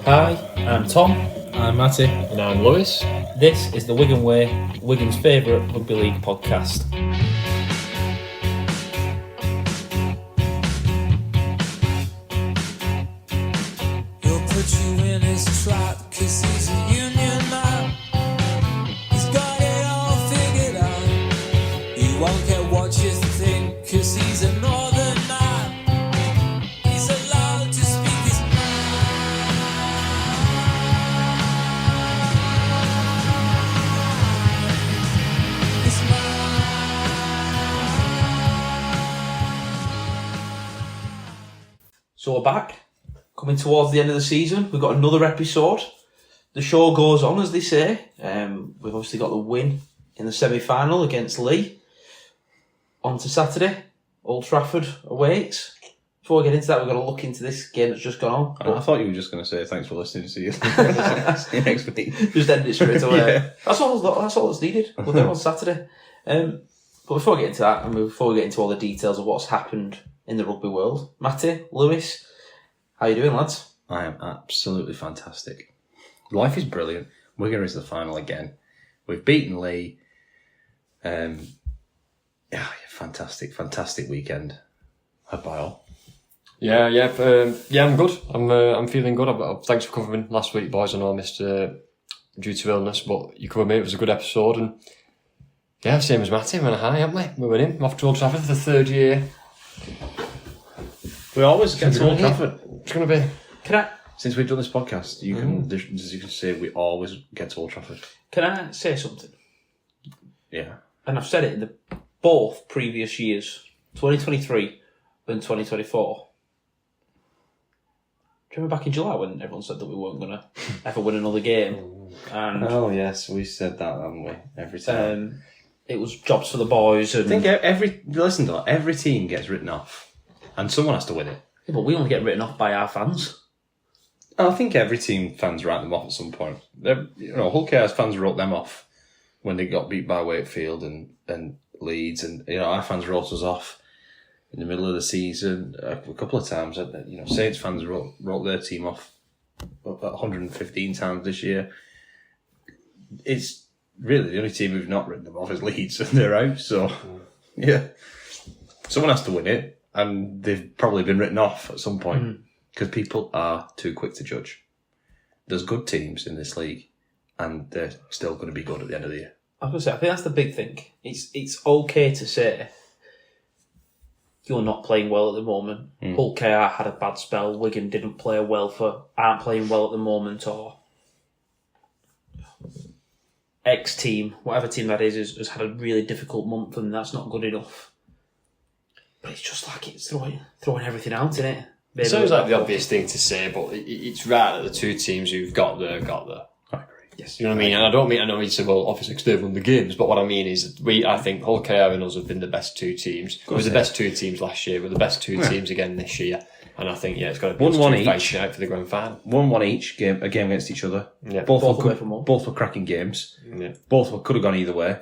Hi, I'm Tom. I'm Matty. And I'm Lewis. This is the Wigan Way, Wigan's favourite rugby league podcast. He'll put you in his trap 'cause he's a union man. He's got it all figured out. He won't care what you think 'cause he's a northern man. He's allowed to speak his mind. His So we're back, coming towards the end of the season. We've got another episode. The show goes on, as they say. We've obviously got the win in the semi-final against Leigh. On to Saturday, Old Trafford awaits. Before we get into that, we've got to look into this game that's just gone on. I thought you were just going to say thanks for listening. See you see you next week. Just end it straight away. Yeah. That's all that's needed. We're there on Saturday. But before we get into that, and before we get into all the details of what's happened in the rugby world, Matty, Lewis, how you doing, lads? I am absolutely fantastic. Life is brilliant. Wigan is the final again. We've beaten Leigh. Fantastic weekend. Hope I all. Yeah, I'm good. I'm feeling good. Thanks for covering last week, boys. I know I missed due to illness, but you covered me. It was a good episode, and yeah, same as Matty. We're on a high, haven't we? We're winning. We're off to Old Trafford for the third year. We always get to Old Trafford. It's going to be. Can I Since we've done this podcast, you can say we always get to Old Trafford. can I say something? Yeah. And I've said it in the both previous years, 2023 and 2024. Do you remember back in July when everyone said that we weren't going to ever win another game? And Oh yes, we said that, haven't we? Every time. it was jobs for the boys. And I think every team gets written off, and someone has to win it. Yeah, but we only get written off by our fans. I think every team fans write them off at some point. Hull KR's fans wrote them off when they got beat by Wakefield and Leeds, and our fans wrote us off in the middle of the season a couple of times. Saints fans wrote their team off 115 times this year. It's really the only team who've not written them off is Leeds, and they're out. So yeah, someone has to win it, and they've probably been written off at some point. Because people are too quick to judge. There's good teams in this league, and they're still going to be good at the end of the year. I was going to say, I think that's the big thing. It's okay to say you're not playing well at the moment. Hull KR had a bad spell. Wigan didn't play well aren't playing well at the moment, or X team, whatever team that is, has had a really difficult month, and that's not good enough. But it's just like it's throwing everything out, isn't it? It sounds like the obvious thing to say, but it's right that the two teams who've got there. I agree. Yes. You know what I mean? And I don't mean to say, well, obviously, because they've won the games, but what I mean is I think Hull KR and us have been the best two teams. We were the best two teams last year. We're the best two teams again this year. And I think, it's got to be 1-1 each. fighting out for the grand final. 1-1 each, a game against each other. Yeah. Both were cracking games. Yeah. Both could have gone either way.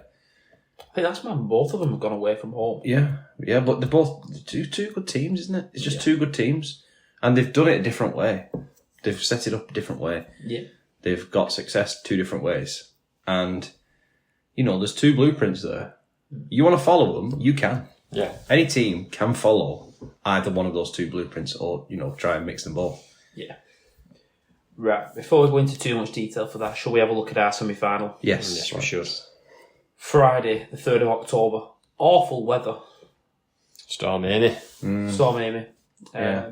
I think that's man. Both of them have gone away from home. Yeah, but they're both two good teams, isn't it? It's just two good teams. And they've done it a different way. They've set it up a different way. Yeah. They've got success two different ways. And, there's two blueprints there. You want to follow them, you can. Yeah. Any team can follow either one of those two blueprints or, try and mix them both. Yeah. Right, before we go into too much detail for that, shall we have a look at our semi-final? Yes, we should. Friday, the 3rd of October. Awful weather. Storm Amy. Storm Amy. Yeah.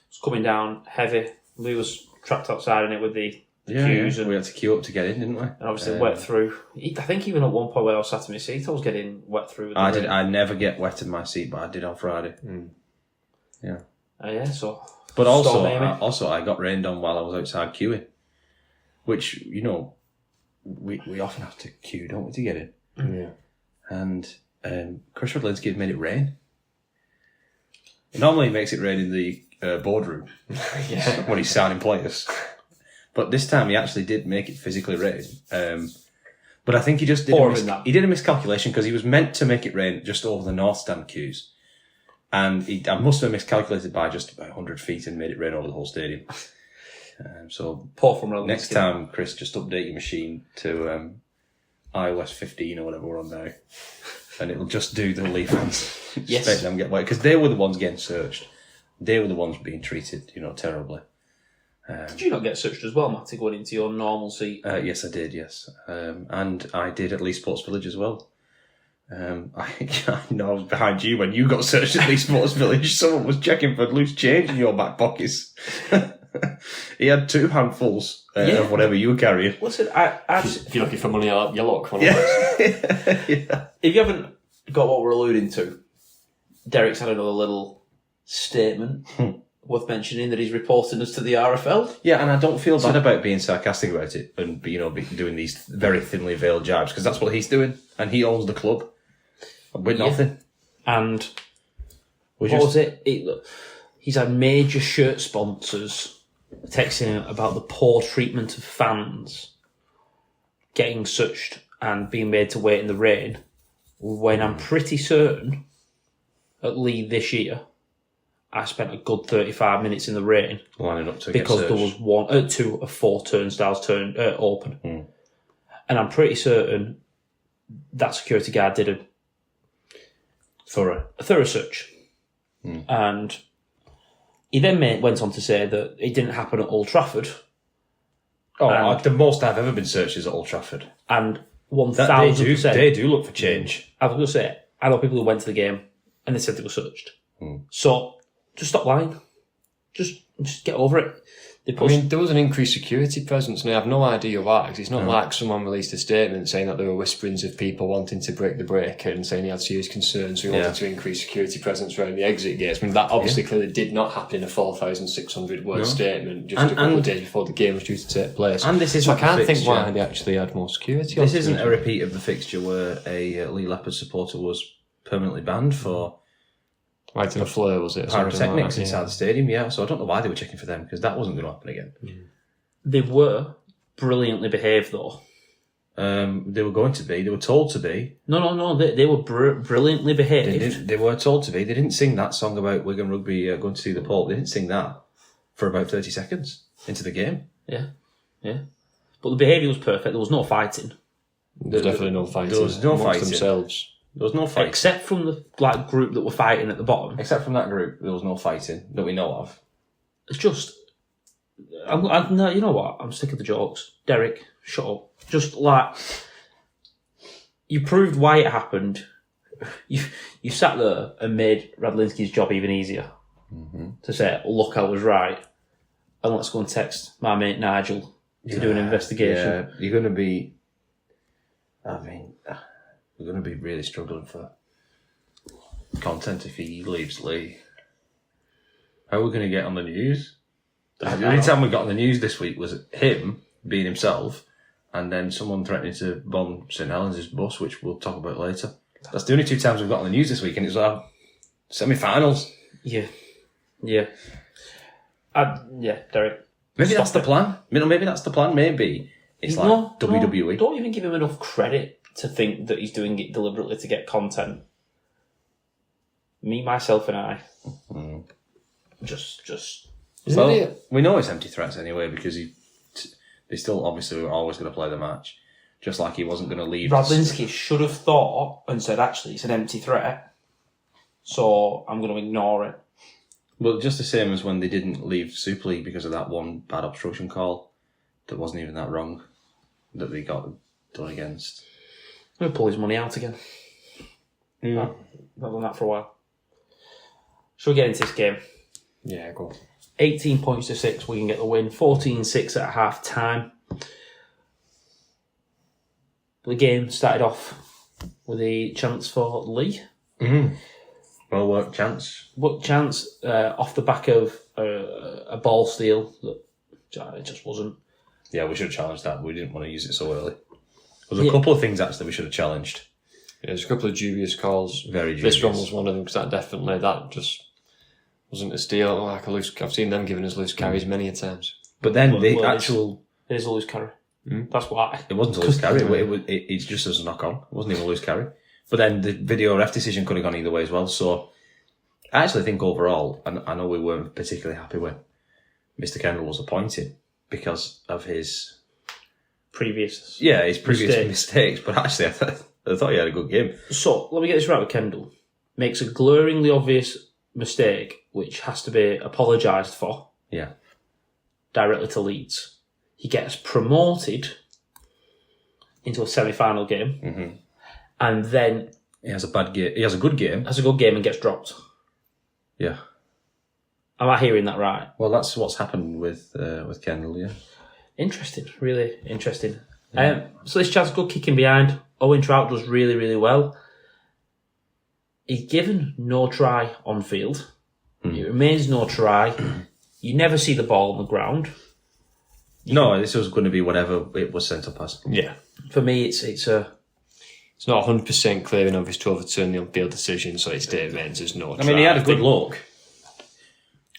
It's coming down heavy. We was trapped outside in it with the Yeah, queues. And we had to queue up to get in, didn't we? And obviously wet through. I think even at one point when I was sat in my seat, I was getting wet through. With the rain. I never get wet in my seat, but I did on Friday. Yeah. So. But Storm Amy. I got rained on while I was outside queuing, which, we often have to queue, don't we, to get in? Yeah. And Chris Rodlinski made it rain. Normally he makes it rain in the boardroom when he's signing players. But this time he actually did make it physically rain. But I think he just did a miscalculation because he was meant to make it rain just over the North Stand queues. And I must have miscalculated by just about 100 feet and made it rain over the whole stadium. So Poor from Radlinski. next time, Chris, just update your machine to iOS 15 or whatever we're on now, and it'll just do the Leigh fans. Yes. Make them get away, because they were the ones getting searched. They were the ones being treated, terribly. Did you not get searched as well, Matty, going into your normal seat? Yes, I did, yes. And I did at Leigh Sports Village as well. I know I was behind you when you got searched at Leigh Sports Village. Someone was checking for loose change in your back pockets. He had 2 handfuls of whatever you were carrying. Listen, If you're looking for money, you look. Yeah. if you haven't got what we're alluding to, Derek's had another little statement worth mentioning that he's reporting us to the RFL. Yeah, and I don't feel bad about being sarcastic about it and doing these very thinly veiled jibes, because that's what he's doing, and he owns the club with nothing. And he's had major shirt sponsors texting him about the poor treatment of fans getting suched and being made to wait in the rain, when I'm pretty certain at Leigh this year I spent a good 35 minutes in the rain lining up to because get there was 2 of 4 turnstiles open. And I'm pretty certain that security guard did a thorough search. And he then went on to say that it didn't happen at Old Trafford. The most I've ever been searched is at Old Trafford. And 1,000%. They do look for change. I was going to say, I know people who went to the game and they said they were searched. So, just stop lying. Just get over it. There was an increased security presence, and I have no idea why, because it's not like someone released a statement saying that there were whisperings of people wanting to break the break and saying he had serious concerns, so he wanted to increase security presence around the exit gates. That obviously clearly did not happen in a 4,600 word statement just a couple of days before the game was due to take place. And this so I isn't can't the think fixture. why they actually had more security. This isn't a repeat of the fixture where a Leigh Leopards supporter was permanently banned for right in a flare, was it? pyrotechnics inside the stadium, so I don't know why they were checking for them, because that wasn't going to happen again. They were brilliantly behaved, though. They were going to be. They were told to be. No. They were brilliantly behaved. They were told to be. They didn't sing that song about Wigan Rugby going to see the Pope. They didn't sing that for about 30 seconds into the game. Yeah. But the behaviour was perfect. There was no fighting. There was definitely no fighting. There was no amongst fighting. themselves. There was no fighting. Except from the group that were fighting at the bottom. Except from that group, there was no fighting that we know of. It's just... no, you know what? I'm sick of the jokes. Derek, shut up. Just you proved why it happened. You sat there and made Radlinski's job even easier. To say, look, I was right. And let's go and text my mate Nigel to do an investigation. Yeah, you're going to be... we're going to be really struggling for content if he leaves Leigh. How are we going to get on the news? The only time we got on the news this week was him being himself, and then someone threatening to bomb St Helens' bus, which we'll talk about later. That's the only 2 times we've got on the news this week, and it's our semi-finals. Yeah. Derek. Maybe that's the plan. Maybe that's the plan. Maybe it's like WWE. Don't even give him enough credit to think that he's doing it deliberately to get content. Me, myself, and I. Just. We know it's empty threats anyway, because they still obviously were always going to play the match, just like he wasn't going to leave. Radlinski should have thought and said, actually, it's an empty threat, so I'm going to ignore it. Well, just the same as when they didn't leave Super League because of that one bad obstruction call that wasn't even that wrong that they got done against. I'm going to pull his money out again. Yeah. I've done that for a while. Shall we get into this game? Yeah, go on. 18 points to 6, we can get the win. 14-6 at half time. The game started off with a chance for Leigh. Well worked chance. What chance off the back of a ball steal that it just wasn't. Yeah, we should have challenged that, but we didn't want to use it so early. There was a couple of things actually we should have challenged. Yeah, there's a couple of dubious calls. Very dubious. This one was one of them, because that just wasn't a steal. Like a loose. I've seen them giving us loose carries many a times. But then Well, the well, actual... It is a loose carry. That's why. It wasn't a loose carry. It's just as a knock-on. It wasn't even a loose carry. But then the video ref decision could have gone either way as well. So I actually think overall, and I know we weren't particularly happy when Mr. Kendall was appointed, because of his Previous. his previous mistakes. But actually, I thought he had a good game. So, let me get this right with Kendall. Makes a glaringly obvious mistake, which has to be apologised for. Yeah. Directly to Leeds. He gets promoted into a semi-final game, and then He has a bad game. He has a good game. has a good game and gets dropped. Yeah. Am I hearing that right? Well, that's what's happened with Kendall. Yeah. Interesting, really interesting. So this chap's good kicking behind. Owen Trout does really, really well. He's given no try on field. It remains no try. You never see the ball on the ground. No, this was going to be whatever it was sent up as. Yeah. For me, it's a... It's not 100% clear and obvious to overturn the on-field decision, so it still remains there's no I mean, he had a good look.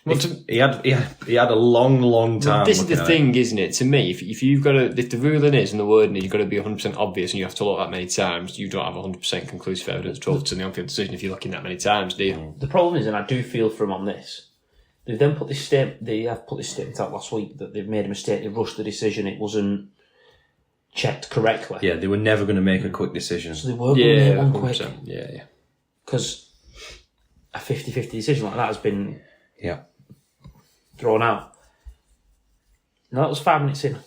Well, He had a long time. this is the looking at thing, isn't it? To me, if you've got to, if the ruling is and the wording is you've got to be 100% obvious and you have to look that many times, you don't have 100% conclusive evidence to overturn the on-field decision if you're looking that many times, do you? The problem is, and I do feel for him on this, they've then put this statement. They have put this statement out last week that they've made a mistake. They rushed the decision. It wasn't checked correctly. Yeah, they were never going to make a quick decision. So they were going to make one quick. 100%. Yeah. Because a 50-50 decision like that has been Yeah. thrown out. Now that was 5 minutes in.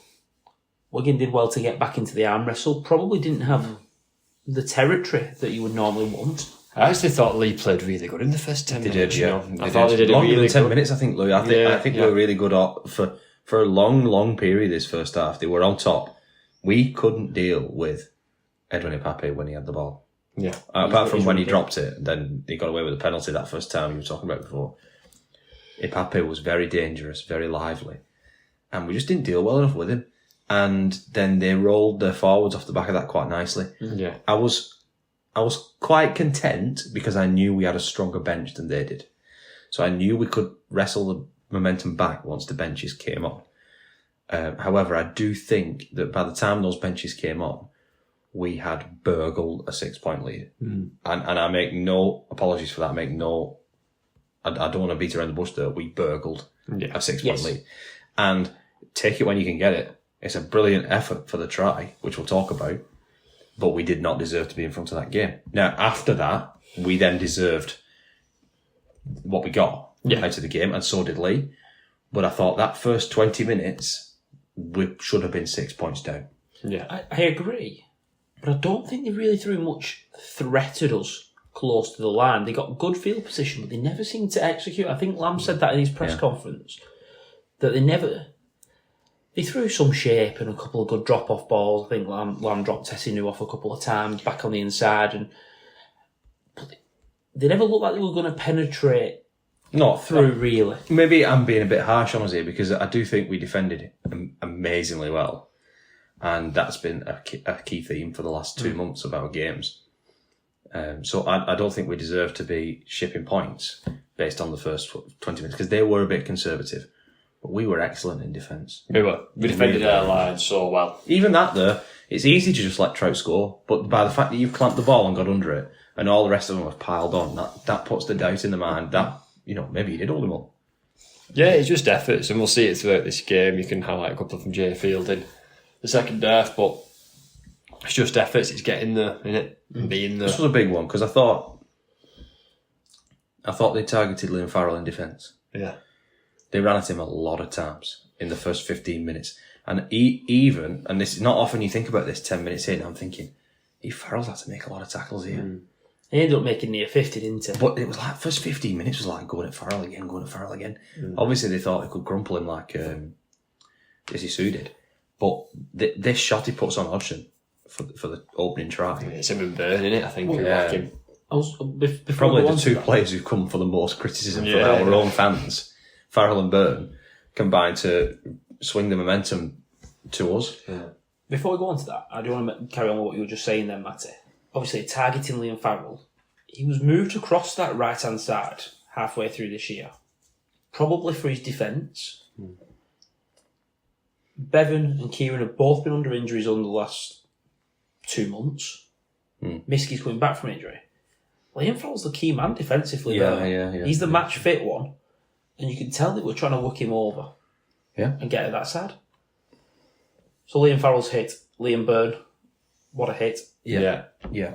Wigan did well to get back into the arm wrestle. Probably didn't have the territory that you would normally want. I actually thought Leigh played really good in the first 10 minutes. Did, yeah. You know? I thought they did longer really than 10 good. minutes. I think, Louis. I think they were really good for a long period. This first half, they were on top. We couldn't deal with Edwin Ipape when he had the ball. Yeah. Apart from when he dropped it, then he got away with a penalty that first time you were talking about before. Ipape was very dangerous, very lively, and we just didn't deal well enough with him. And then they rolled their forwards off the back of that quite nicely. Yeah. I was quite content because I knew we had a stronger bench than they did. So I knew we could wrestle the momentum back once the benches came on. However, I do think that by the time those benches came on, we had burgled a 6-point lead. And I make no apologies for that. I don't want to beat around the bush there. We burgled a 6-point lead. And take it when you can get it. It's a brilliant effort for the try, which we'll talk about. But we did not deserve to be in front of that game. Now, after that, we then deserved what we got out of the game, and so did Leigh. But I thought that first 20 minutes, we should have been 6 points down. Yeah. I agree. But I don't think they really threw much threat at us close to the line. They got good field position, but they never seemed to execute. I think Lamb said that in his press conference, that they threw some shape and a couple of good drop-off balls. I think Lamb dropped Tessinu off a couple of times, back on the inside, but they never looked like they were going to penetrate through, really. Maybe I'm being a bit harsh on us here because I do think we defended amazingly well. And that's been a key theme for the last 2 months of our games. So I don't think we deserve to be shipping points based on the first 20 minutes because they were a bit conservative. But we were excellent in defence. We were. We defended our line so well. Even that, though, it's easy to just let Trout score. But by the fact that you've clamped the ball and got under it, and all the rest of them have piled on, that puts the doubt in the mind that, maybe you did hold them up. Yeah, it's just efforts, and we'll see it throughout this game. You can highlight a couple from Jay Field in the second half, but it's just efforts. It's getting there, innit? And being there. This was a big one, because I thought they targeted Liam Farrell in defence. Yeah. They ran at him a lot of times in the first 15 minutes. And even, and this is not often you think about this 10 minutes in, I'm thinking, Farrell's had to make a lot of tackles here. He ended up making near 50, didn't he? But it was like, first 15 minutes was like going at Farrell again. Obviously, they thought they could crumple him like Izzy Sue did. But this shot he puts on Hodgson for the opening try. It's him and Byrne, innit? I think. Yeah. Before Probably the two players who've come for the most criticism from our own fans, Farrell and Byrne, combined to swing the momentum to us. Yeah. Before we go on to that, I do want to carry on with what you were just saying then, Matty. Obviously, targeting Liam Farrell, he was moved across that right-hand side halfway through this year, probably for his defence. Bevan and Kieran have both been under injuries over the last 2 months. Miski's coming back from injury. Liam Farrell's the key man defensively. Yeah. He's the match fit one, and you can tell that we're trying to work him over and get to that side. So Liam Farrell's hit. Liam Byrne, what a hit. Yeah,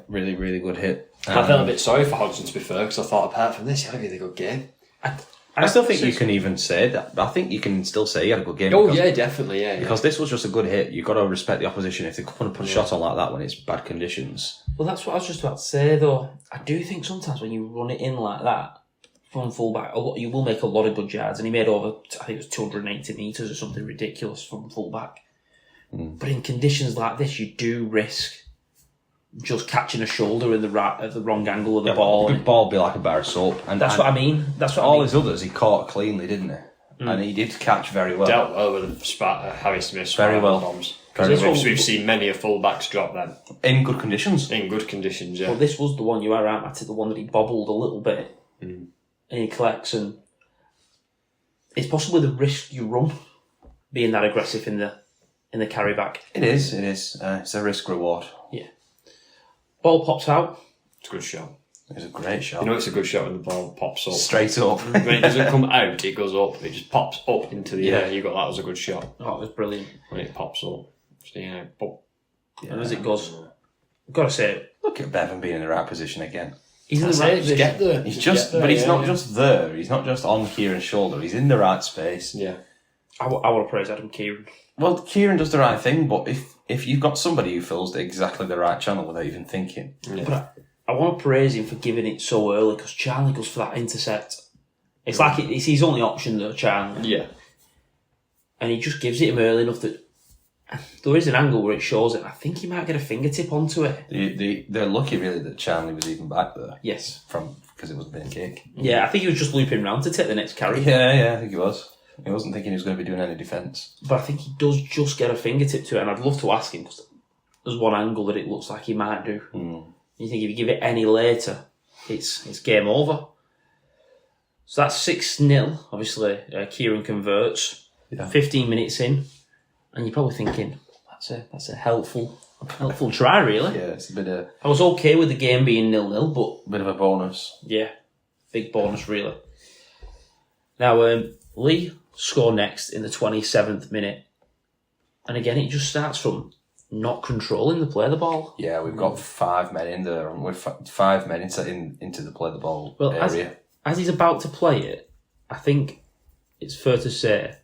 really, really good hit. I felt a bit sorry for Hodgson, to be fair, because I thought apart from this, he had a really good game. I still think you can even say that. I think you can still say he had a good game. Oh, yeah, definitely, yeah. Because this was just a good hit. You've got to respect the opposition if they want to put a shot on like that when it's bad conditions. Well, that's what I was just about to say, though. I do think sometimes when you run it in like that, from fullback, you will make a lot of good yards. And he made over, I think it was 280 metres or something ridiculous from fullback. But in conditions like this, you do risk just catching a shoulder in at the wrong angle of the ball. The good ball would be like a bar of soap. And that's what I mean. That's what all I mean. his others, he caught cleanly, didn't he? And he did catch very well. Dealt well with Harry Smith's very well. bombs. Very well. We've seen many of fullbacks drop them. In good conditions. In good conditions, yeah. Well, this was the one you were right, Matty, the one that he bobbled a little bit. And he collects, and it's possibly the risk you run being that aggressive in the carry back. It is. It's a risk reward. Yeah. Ball pops out. It's a good shot. It was a great shot. You know it's a good shot when the ball pops up. Straight up. When it doesn't come out, it goes up. It just pops up into the air. You got that was a good shot. Oh, it was brilliant. When it pops up. So, pop. And as it goes, I've got to say, Look at Bevan being in the right position again. he's in the right position. Get there. He's just, but he's not just there. He's not just on Kieran's shoulder. He's in the right space. Yeah. I want to praise Adam Kieran. Well, Kieran does the right thing, but if you've got somebody who fills exactly the right channel without even thinking, But I want to praise him for giving it so early, because Charlie goes for that intercept. It's like it's his only option, though, Charlie. Yeah. And he just gives it him early enough that there is an angle where it shows it. I think he might get a fingertip onto it. they're lucky really that Charlie was even back there. Yes. Because it wasn't being kick. Yeah, I think he was just looping round to take the next carry. Yeah, I think he was. He wasn't thinking he was going to be doing any defence. But I think he does just get a fingertip to it, and I'd love to ask him, because there's one angle that it looks like he might do. You think if you give it any later, it's game over. So that's 6-0. Obviously, Kieran converts. Yeah. 15 minutes in, and you're probably thinking that's a helpful try, really. Yeah, it's a bit of I was okay with the game being 0-0, but a bonus. yeah, big bonus, really. Now, Leigh score next in the 27th minute, and again, it just starts from not controlling the play of the ball. Yeah, we've got 5 men in there, and we're 5 men into the play the ball area. As he's about to play it, I think it's fair to say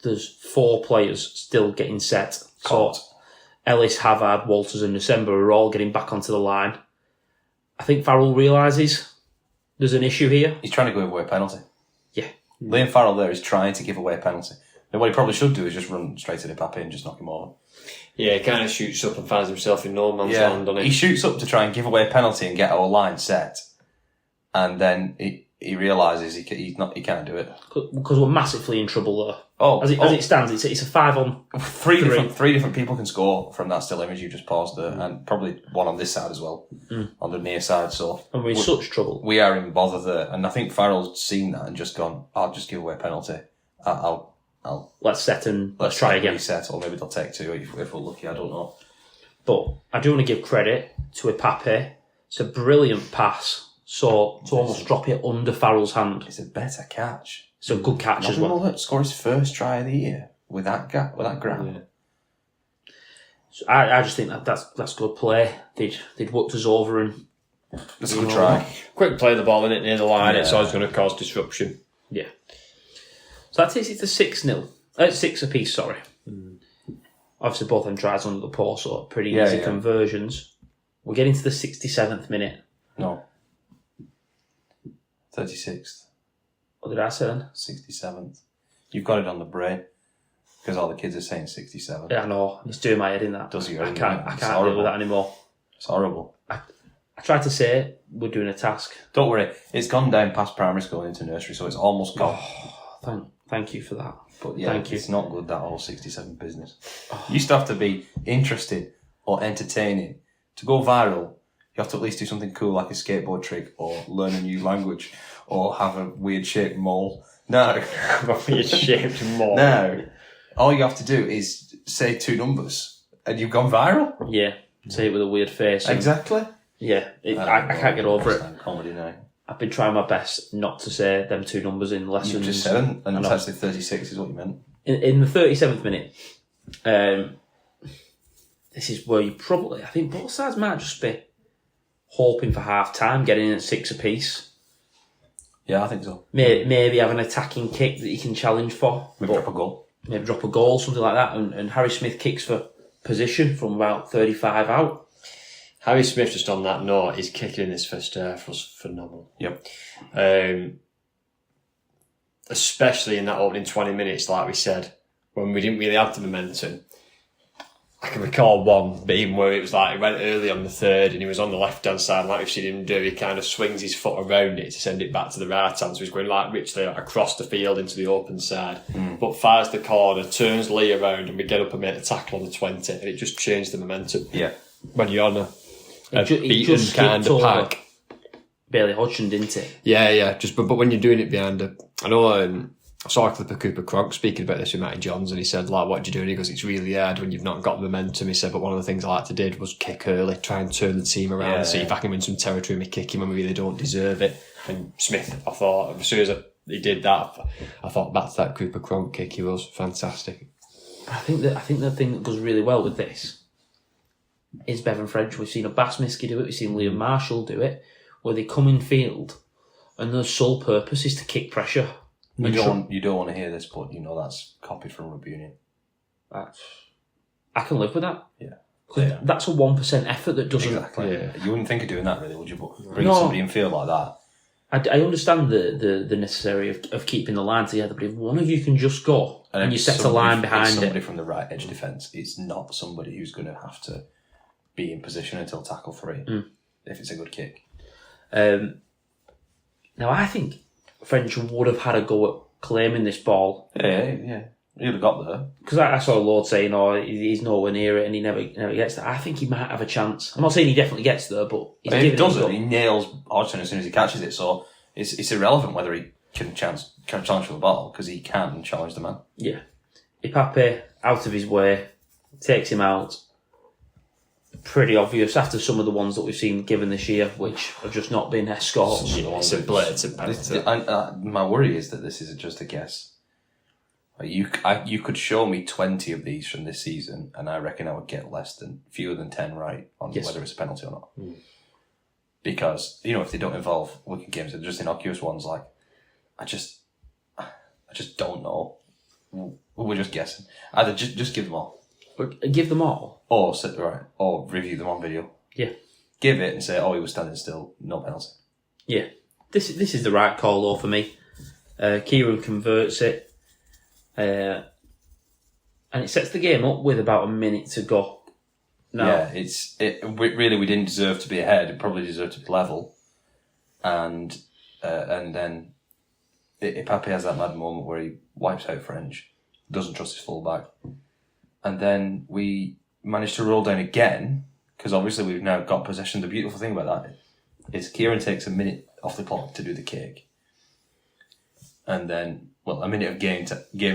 there's 4 players still getting set. Caught. So Ellis, Havard, Walters and December are all getting back onto the line. I think Farrell realises there's an issue here. He's trying to give away a penalty. Yeah. Liam Farrell there is trying to give away a penalty. And what he probably should do is just run straight to the Pape and just knock him over. Yeah, he kind of shoots up and finds himself in no man's land, doesn't He shoots up to try and give away a penalty and get our line set. And then he realises he can't do it. Because we're massively in trouble there. As it stands, it's a 5-on. Three different people can score from that still image you just paused there, and probably one on this side as well, on the near side. So And we're in such trouble. we are in bother there, and I think Farrell's seen that and just gone, I'll just give away a penalty. I'll Let's set and let's try again. Reset, or maybe they'll take 2 if we're lucky. I don't know. But I do want to give credit to Pape. It's a brilliant pass. So to almost drop it under Farrell's hand. It's a better catch. It's a good catch as Nothing well. will score his first try of the year with that grab. Yeah. So I just think that's good play. They'd worked us over, and It's a good try. Quick play of the ball in it near the line, Yeah. it's always going to cause disruption. yeah. So that takes it to 6-0. 6 apiece, sorry. Obviously both them tries under the post, so pretty easy conversions. We're getting to the 67th minute. No. 36th. What did I say then? 67th. You've got it on the brain because all the kids are saying 67. Yeah, I know. It's doing my head in that. Does your I head in can't that. It's deal horrible. with that anymore. It's horrible. I tried to say we're doing a task. Don't worry, it's gone down past primary school and into nursery, so it's almost gone. Thank you for that. But yeah, Thank you. it's not good, that whole 67 business. You used to have to be interesting or entertaining. To go viral, you have to at least do something cool like a skateboard trick or learn a new language or have a weird shaped mole. No. Weird shaped mole. No. All you have to do is say 2 numbers and you've gone viral. Yeah. Say it with a weird face. and- Exactly. Yeah. I can't get over it. Comedy now. I've been trying my best not to say them 2 numbers in lessons. You just said them, and I it's know. actually 36 is what you meant. In the 37th minute, This is where you probably, I think both sides might just be hoping for half time, getting in at 6 apiece. Yeah, I think so. Maybe have an attacking kick that you can challenge for. Maybe drop a goal. Maybe drop a goal, something like that. And Harry Smith kicks for position from about 35 out. Harry Smith, just on that note, his kicking in his first half was phenomenal. Yep. Especially in that opening 20 minutes, like we said, when we didn't really have the momentum. I can recall one being where it was like he went early on the third and he was on the left hand side, like we've seen him do. He kind of swings his foot around it to send it back to the right hand, so he's going like literally across the field into the open side. But fires the corner, turns Leigh around, and we get up and make a tackle on the 20, and it just changed the momentum. Yeah. When you're on a beaten just kind of pack. Bailey Hodgson, didn't it? Yeah. But when you're doing it behind I know. I saw a clip of Cooper Cronk speaking about this with Matty Johns, and he said, like, what do you do? And he goes, it's really hard when you've not got momentum. He said, but one of the things I like to do was kick early, try and turn the team around, see if I can win some territory and kick him when maybe they don't deserve it. And Smith, I thought, as soon as he did that, I thought back to that Cooper Cronk kick. He was fantastic. I think the thing that goes really well with this is Bevan French. We've seen a Basmiski do it, we've seen Liam Marshall do it, where they come in field and their sole purpose is to kick pressure. You don't want to hear this, but you know that's copied from Rugby Union. I can live with that. Yeah. Because that's a 1% effort that doesn't... Exactly. Yeah. You wouldn't think of doing that, really, would you? But bring somebody in field like that. I understand the necessary of keeping the line together, but if one of you can just go and you set a line behind somebody it... from the right edge defence, it's not somebody who's going to have to be in position until tackle 3 if it's a good kick. Now, I think French would have had a go at claiming this ball. Yeah. He'd have got there. Because I saw Lord saying, he's nowhere near it and he never gets there. I think he might have a chance. I'm not saying he definitely gets there, but if he doesn't, he nails Hodgson as soon as he catches it. So it's irrelevant whether he can challenge for the ball, because he can challenge the man. Yeah. Ipape, out of his way, takes him out. Pretty obvious after some of the ones that we've seen given this year, which have just not been escorts. It's a penalty. My worry is that this is just a guess. You could show me 20 of these from this season, and I reckon I would get fewer than 10 right on whether it's a penalty or not. Because if they don't involve wicked games, they're just innocuous ones. Like I just don't know. We're just guessing. Either just give them all. Give them all? Or review them on video. Yeah. Give it and say, he was standing still, no penalty. Yeah. This is the right call, though, for me. Kieran converts it. And it sets the game up with about a minute to go. Yeah, we didn't deserve to be ahead. It probably deserved to be level. And then Ipape has that mad moment where he wipes out French, doesn't trust his fullback. And then we managed to roll down again, because obviously we've now got possession. The beautiful thing about that is Kieran takes a minute off the clock to do the kick. And then, a minute of game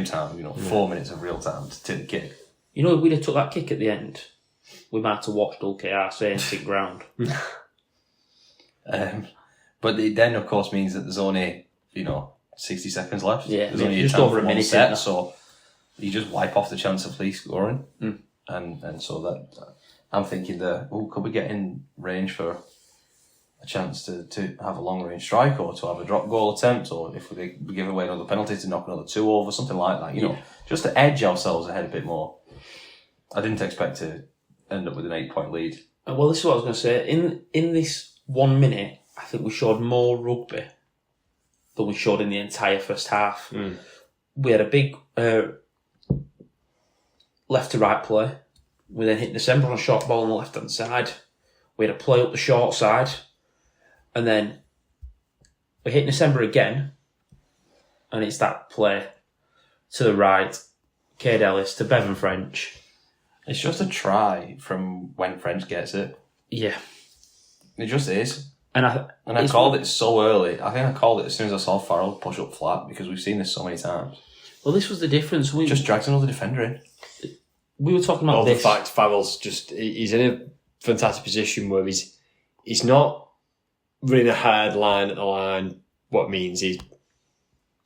time, 4 minutes of real time to take the kick. If we'd have took that kick at the end, we might have watched LKR saying sit ground. But it then, of course, means that there's only, 60 seconds left. Yeah, there's only just over a minute set, so you just wipe off the chance of Leigh scoring. And so that I'm thinking that, could we get in range for a chance to have a long range strike, or to have a drop goal attempt, or if we give away another penalty to knock another 2 over, something like that, just to edge ourselves ahead a bit more. I didn't expect to end up with an 8-point lead. Well, this is what I was going to say. In this 1 minute, I think we showed more rugby than we showed in the entire first half. We had a big left to right play. We then hit December on a short ball on the left hand side. We had a play up the short side. And then we hit December again. And it's that play to the right. Cade Ellis to Bevan French. It's just a try from when French gets it. Yeah. It just is. And I called it so early. I think I called it as soon as I saw Farrell push up flat, because we've seen this so many times. Well, this was the difference. We just drags another defender in. We were talking about this. The fact Farrell's he's in a fantastic position where he's not running a hard line at the line, what means he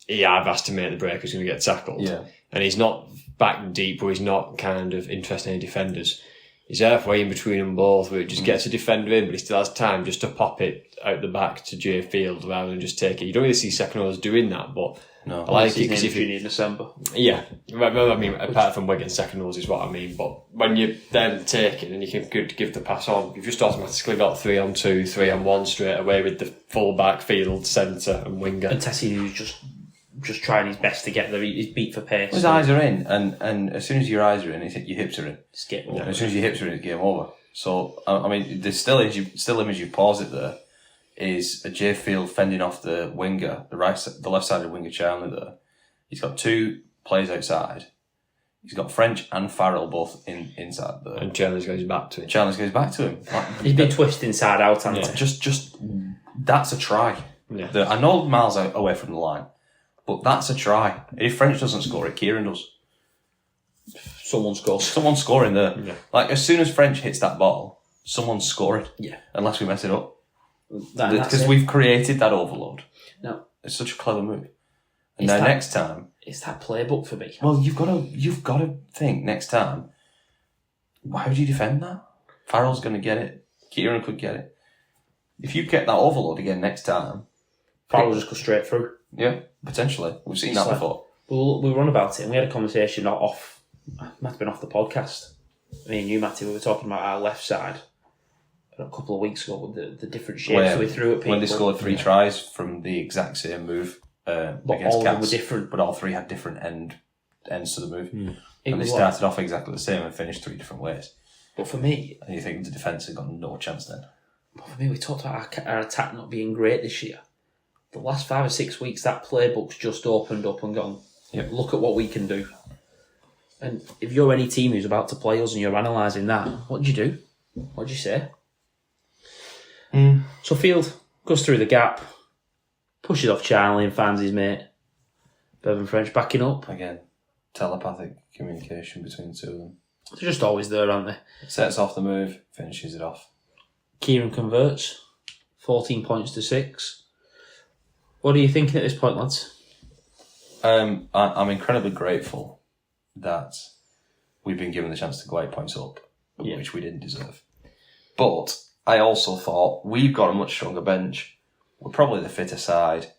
either has to make the break or he's going to get tackled. Yeah. And he's not back deep where he's not kind of interested in any defenders. He's halfway in between them both where it just gets a defender in, but he still has time just to pop it out the back to Jay Field rather than just take it. You don't really see second rows doing that, but No, I like it because because if in December. yeah, well, I mean, apart from Wigan, second rows is what I mean. But when you then take it and you can give the pass on, you've just automatically got 3-on-2, 3-on-1 straight away with the full back, field, centre, and winger. And Tessie, who's just trying his best to get there, he's beat for pace. His eyes are in, and as soon as your eyes are in, your hips are in. It's game And over. as soon as your hips are in, it's game over. So, I mean, the still image you pause it there is a Jay Field fending off the winger, the left-sided winger Charlie there. He's got two players outside. He's got French and Farrell both inside there. And Chandler's got his back to it. Chandler goes back to him. He's been twisted inside out, hasn't he? Just that's a try. Yeah. I know miles away from the line, but that's a try. If French doesn't score it, Kieran does. Someone scores. Someone's scoring there. Yeah. Like, as soon as French hits that ball, someone's scoring. Yeah. Unless we mess it up. That's Because it. we've created that overload. No, It's such a clever move. And It's now that- next time, it's that playbook for me. well, you've got to think next time, why would you defend that? Farrell's going to get it. Kieran could get it. If you get that overload again next time, Farrell will just go straight through. yeah, potentially. We've seen It's that like- before. We were on about it, and we had a conversation off. Might have been off the podcast. Me and you, Matty, we were talking about our left side a couple of weeks ago with the different shapes Where- we threw at people. When they scored 3 tries from the exact same move but against all of them were Cats, different. but all 3 had different ends to the move. It And they was started off exactly the same and finished 3 different ways. but for me, And you think the defence has got no chance then? we talked about our attack not being great this year. The last 5 or 6 weeks, that playbook's just opened up and gone, Yep. look at what we can do. And if you're any team who's about to play us and you're analysing that, what do you do? What do you say? So Field goes through the gap, pushes off Charlie and finds his mate. Bevan French backing up. Again, telepathic communication between the two of them. They're just always there, aren't they? Sets off the move, finishes it off. Kieran converts. 14 points to 6. What are you thinking at this point, lads? I'm incredibly grateful that we've been given the chance to go 8 points up, Yeah. which we didn't deserve. But I also thought we've got a much stronger bench. We're probably the fitter side.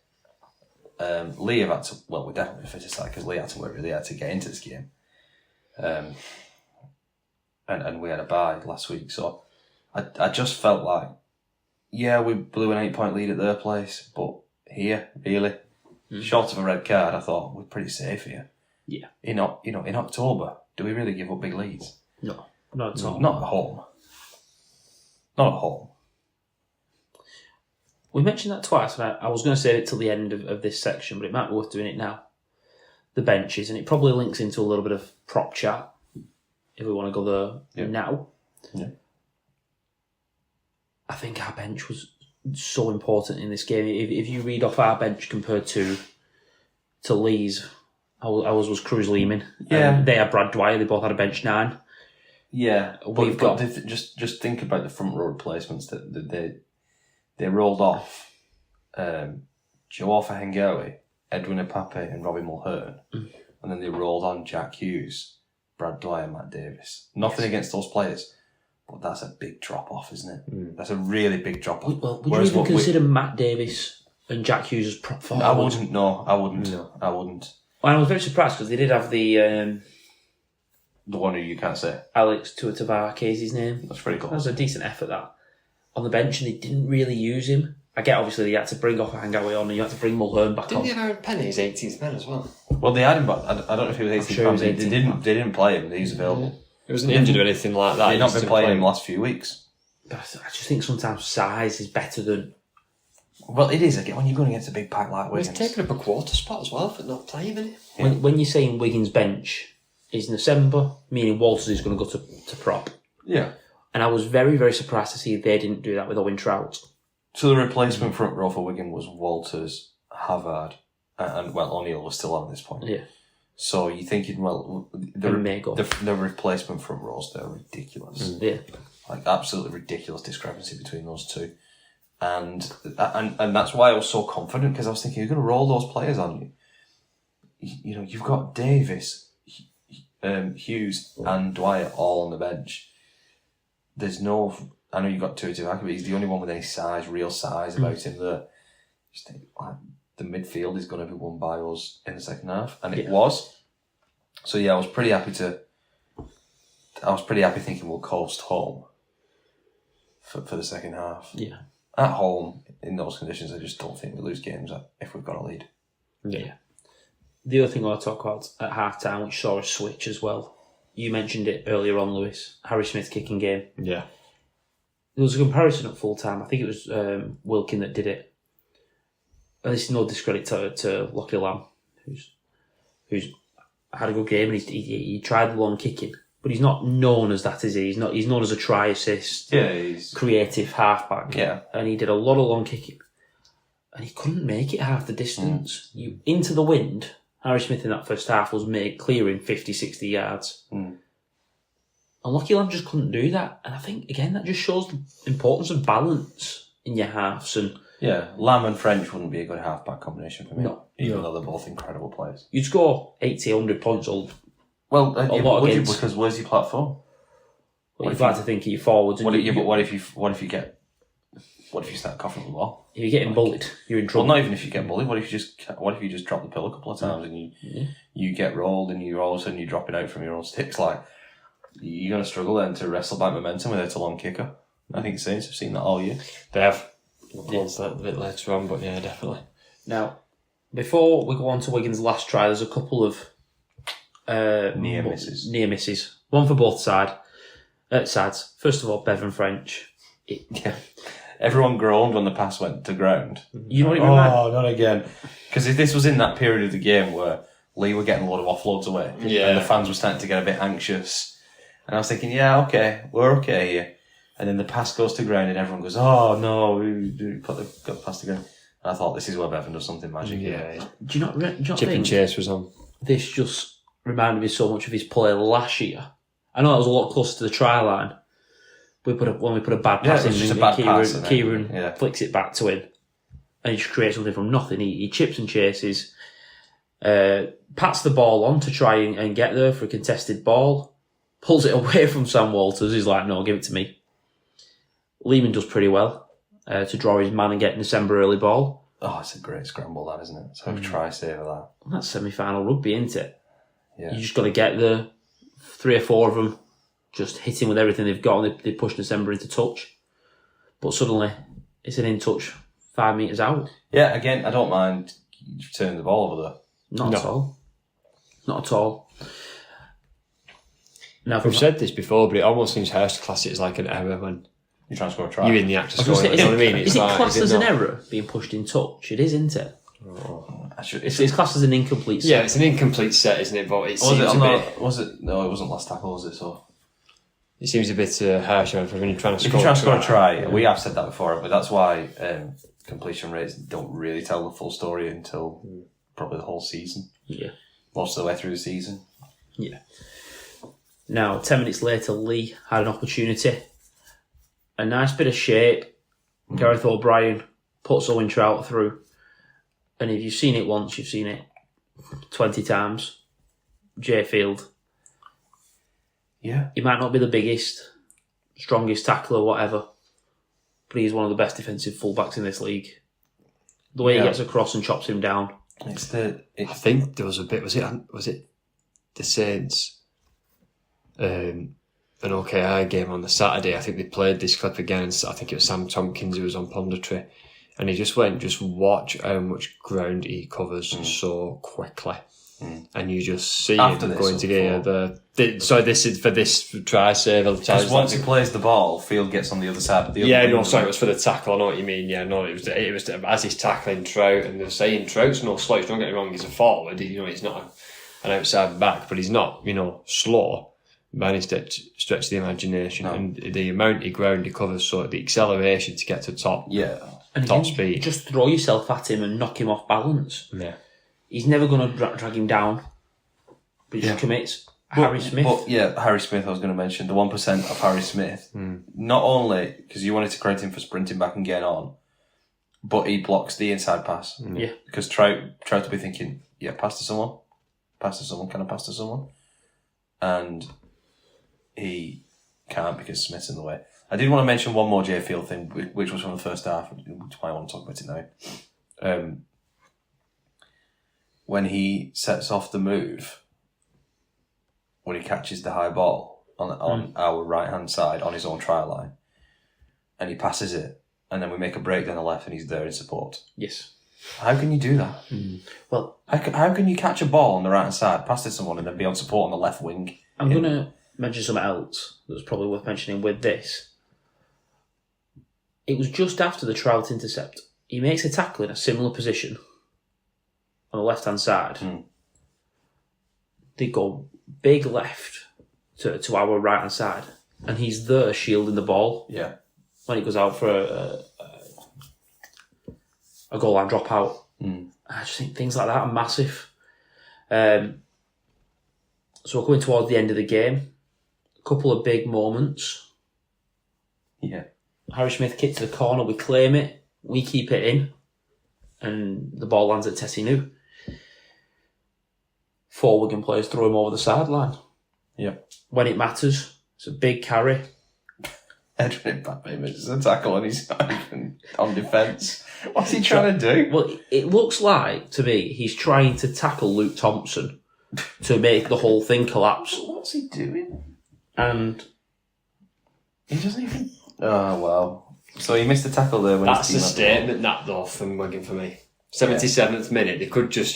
Leigh have had to, well, we're definitely the fitter side because Leigh had to work really hard to get into this game. And we had a bye last week, so I just felt like, yeah, we blew an 8 point lead at their place, but here, really, short of a red card, I thought we're pretty safe here. Yeah. In October, do we really give up big leads? No, not at all. Not at home. Not at home. We mentioned that twice, and I was going to say it till the end of this section, but it might be worth doing it now. The benches, and it probably links into a little bit of prop chat, if we want to go there now. Yeah. I think our bench was so important in this game. If you read off our bench compared to Leigh's, ours was Cruz Lehman. Yeah. They had Brad Dwyer, they both had a bench 9. Yeah, We've but got- just think about the front row replacements that they rolled off. Joao Fahengawi, Edwin Apape and Robbie Mulhern. And then they rolled on Jack Hughes, Brad Dwyer, Matt Davis. Nothing against those players, but that's a big drop-off, isn't it? That's a really big drop-off. Well, would you even consider Matt Davis and Jack Hughes as prop forward? I wouldn't, no. I wouldn't. Well, I was very surprised because they did have the The one who you can't say. Alex Tuatavake, his name. That's pretty That cool. was a decent effort, that. On the bench, and they didn't really use him. I get, obviously, you had to bring off a Hangawi on and you had to bring Mulhern back Didn't on. they have Aaron Penny as 18th man as well? Well, they had him, but I don't know if he was 18 sure he was pounds. 18 They didn't play him. He's available. He wasn't injured or anything like that. They've not He been just playing didn't him the last few weeks. But I just think sometimes size is better than... Well, it is again when you're going against a big pack like He's Wigan. taken up a quarter spot as well for not playing, isn't he? When you're saying Wigan's bench is December, meaning Walters is going to go to prop. Yeah. And I was very, very surprised to see they didn't do that with Owen Trout. So the replacement front row for Wigan was Walters, Havard, and well, O'Neill was still on at this point. Yeah. So you're thinking, well, the replacement front rows, they're ridiculous. Yeah. Like, absolutely ridiculous discrepancy between those two. And that's why I was so confident, because I was thinking, you're going to roll those players on you. You know, you've got Davis, Hughes and Dwyer all on the bench, there's no... I know you've got Tua, but he's the only one with any size, real size about him that just think, like, the midfield is going to be won by us in the second half. And it was. So, yeah, I was pretty happy thinking we'll coast home for the second half. Yeah. At home, in those conditions, I just don't think we lose games if we've got a lead. Yeah. The other thing I want to talk about at half-time, which saw a switch as well, you mentioned it earlier on, Lewis, Harry Smith kicking game. Yeah. There was a comparison at full-time. I think it was Wilkin that did it. And this is no discredit to Lockie Lamb, who's had a good game, and he tried the long kicking. But he's not known as that, is he? He's known as a try assist, creative halfback. Yeah. And he did a lot of long kicking. And he couldn't make it half the distance. You into the wind, Harry Smith in that first half was clearing 50, 60 yards. And Lockie Lamb just couldn't do that. And I think, again, that just shows the importance of balance in your halves. And yeah, Lamb and French wouldn't be a good halfback combination for me. No. Even though they're both incredible players. You'd score 80, 100 points all. Well, would you? against. Because where's your platform? Well, you'd like to think of your forwards. But what if you start coughing the ball? If you're getting bullied, you're in trouble. Well, not even if you get bullied. What if you just drop the pill a couple of times and you get rolled and you all of a sudden you're dropping out from your own sticks? Like, you're going to struggle then to wrestle back momentum without a long kicker. I think Saints have seen that all year. They have. We'll go on to that a bit later on, but yeah, definitely. Now, before we go on to Wigan's last try, there's a couple of near misses. One for both sides. First of all, Bevan French. Everyone groaned when the pass went to ground. You know what it reminded? Oh, not again. Because this was in that period of the game where Leigh were getting a lot of offloads away. Yeah. And the fans were starting to get a bit anxious. And I was thinking, yeah, okay, we're okay here. And then the pass goes to ground and everyone goes, oh no, we got the pass to ground. And I thought, this is where Bevan does something magic. Yeah. Do you not Chip and Chase was on. This just reminded me so much of his play last year. I know that was a lot closer to the try line. When we put a bad pass in, Kieran flicks it back to him, and he just creates something from nothing. He chips and chases, pats the ball on to try and get there for a contested ball, pulls it away from Sam Walters. He's like, no, give it to me. Lehman does pretty well to draw his man and get December early ball. Oh, it's a great scramble, that, isn't it? It's a try save of that. Well, that's semi-final rugby, isn't it? Yeah. You just got to get there. 3 or 4 of them just hitting with everything they've got, and they push December into touch. But suddenly, it's an in touch 5 metres out. Yeah, again, I don't mind turning the ball over there. Not at all. Now, We've said this before, but it almost seems harsh to class it as like an error when you're trying to score a try. you're in the act of scoring. You know what I mean? Is it classed as an error being pushed in touch? It is, isn't it? It's classed as an incomplete set. Yeah, it's an incomplete set, isn't it? But it seems a bit... No, it wasn't last tackle, was it? So it seems a bit harsh when you're trying to score. If you're trying to score a try, we have said that before, but that's why completion rates don't really tell the full story until probably the whole season. Yeah. Most of the way through the season. Yeah. Now, 10 minutes later, Leigh had an opportunity. A nice bit of shape. Gareth O'Brien puts Owen Trout through. And if you've seen it once, you've seen it 20 times. J Field. Yeah. He might not be the biggest, strongest tackler, whatever, but he's one of the best defensive fullbacks in this league. The way he gets across and chops him down. I think there was a bit. Was it the Saints? An OKI game on the Saturday. I think they played this clip again. And I think it was Sam Tompkins who was on Pondetry, and he just went, just watch how much ground he covers so quickly. And you just see After him going to get so this is for this try save. Because once he plays the ball, Field gets on the other side. It was for the tackle. I know what you mean. Yeah, no, it was as he's tackling Trout, and they're saying Trout's no slouch. Don't get me wrong, he's a forward. He's not an outside back, but he's not slow by any stretch of the imagination. No. And the amount of ground he covers, so the acceleration to get to top speed. Just throw yourself at him and knock him off balance. Yeah. He's never going to drag him down, but he just commits. Harry Smith. Harry Smith, I was going to mention, the 1% of Harry Smith, not only because you wanted to credit him for sprinting back and getting on, but he blocks the inside pass. Yeah. Because Trout to be thinking, pass to someone, can I pass to someone? and he can't because Smith's in the way. I did want to mention one more Jay Field thing, which was from the first half, which I want to talk about it now. When he sets off the move, when he catches the high ball on our right-hand side on his own try line, and he passes it, and then we make a break down the left and he's there in support. Yes. How can you do that? Well, How can you catch a ball on the right-hand side, pass to someone, and then be on support on the left wing? I'm going to mention something else that's probably worth mentioning with this. It was just after the Trout intercept. He makes a tackle in a similar position on the left-hand side. They go big left to our right-hand side, and he's there shielding the ball. Yeah. When it goes out for a goal line dropout. I just think things like that are massive. So we're coming towards the end of the game. A couple of big moments. Yeah. Harry Smith kick to the corner, we claim it, we keep it in, and the ball lands at Tessinu. 4 Wigan players throw him over the sideline. Yeah. When it matters, it's a big carry. Edwin Mbappe misses a tackle and he's not even on defence. What's he trying to do? Well, it looks like, to me, he's trying to tackle Luke Thompson to make the whole thing collapse. What's he doing? And he doesn't even... Oh, well. So he missed a tackle there when That's his a team had the ball. statement, that though, from Wigan for me. 77th minute, they could just,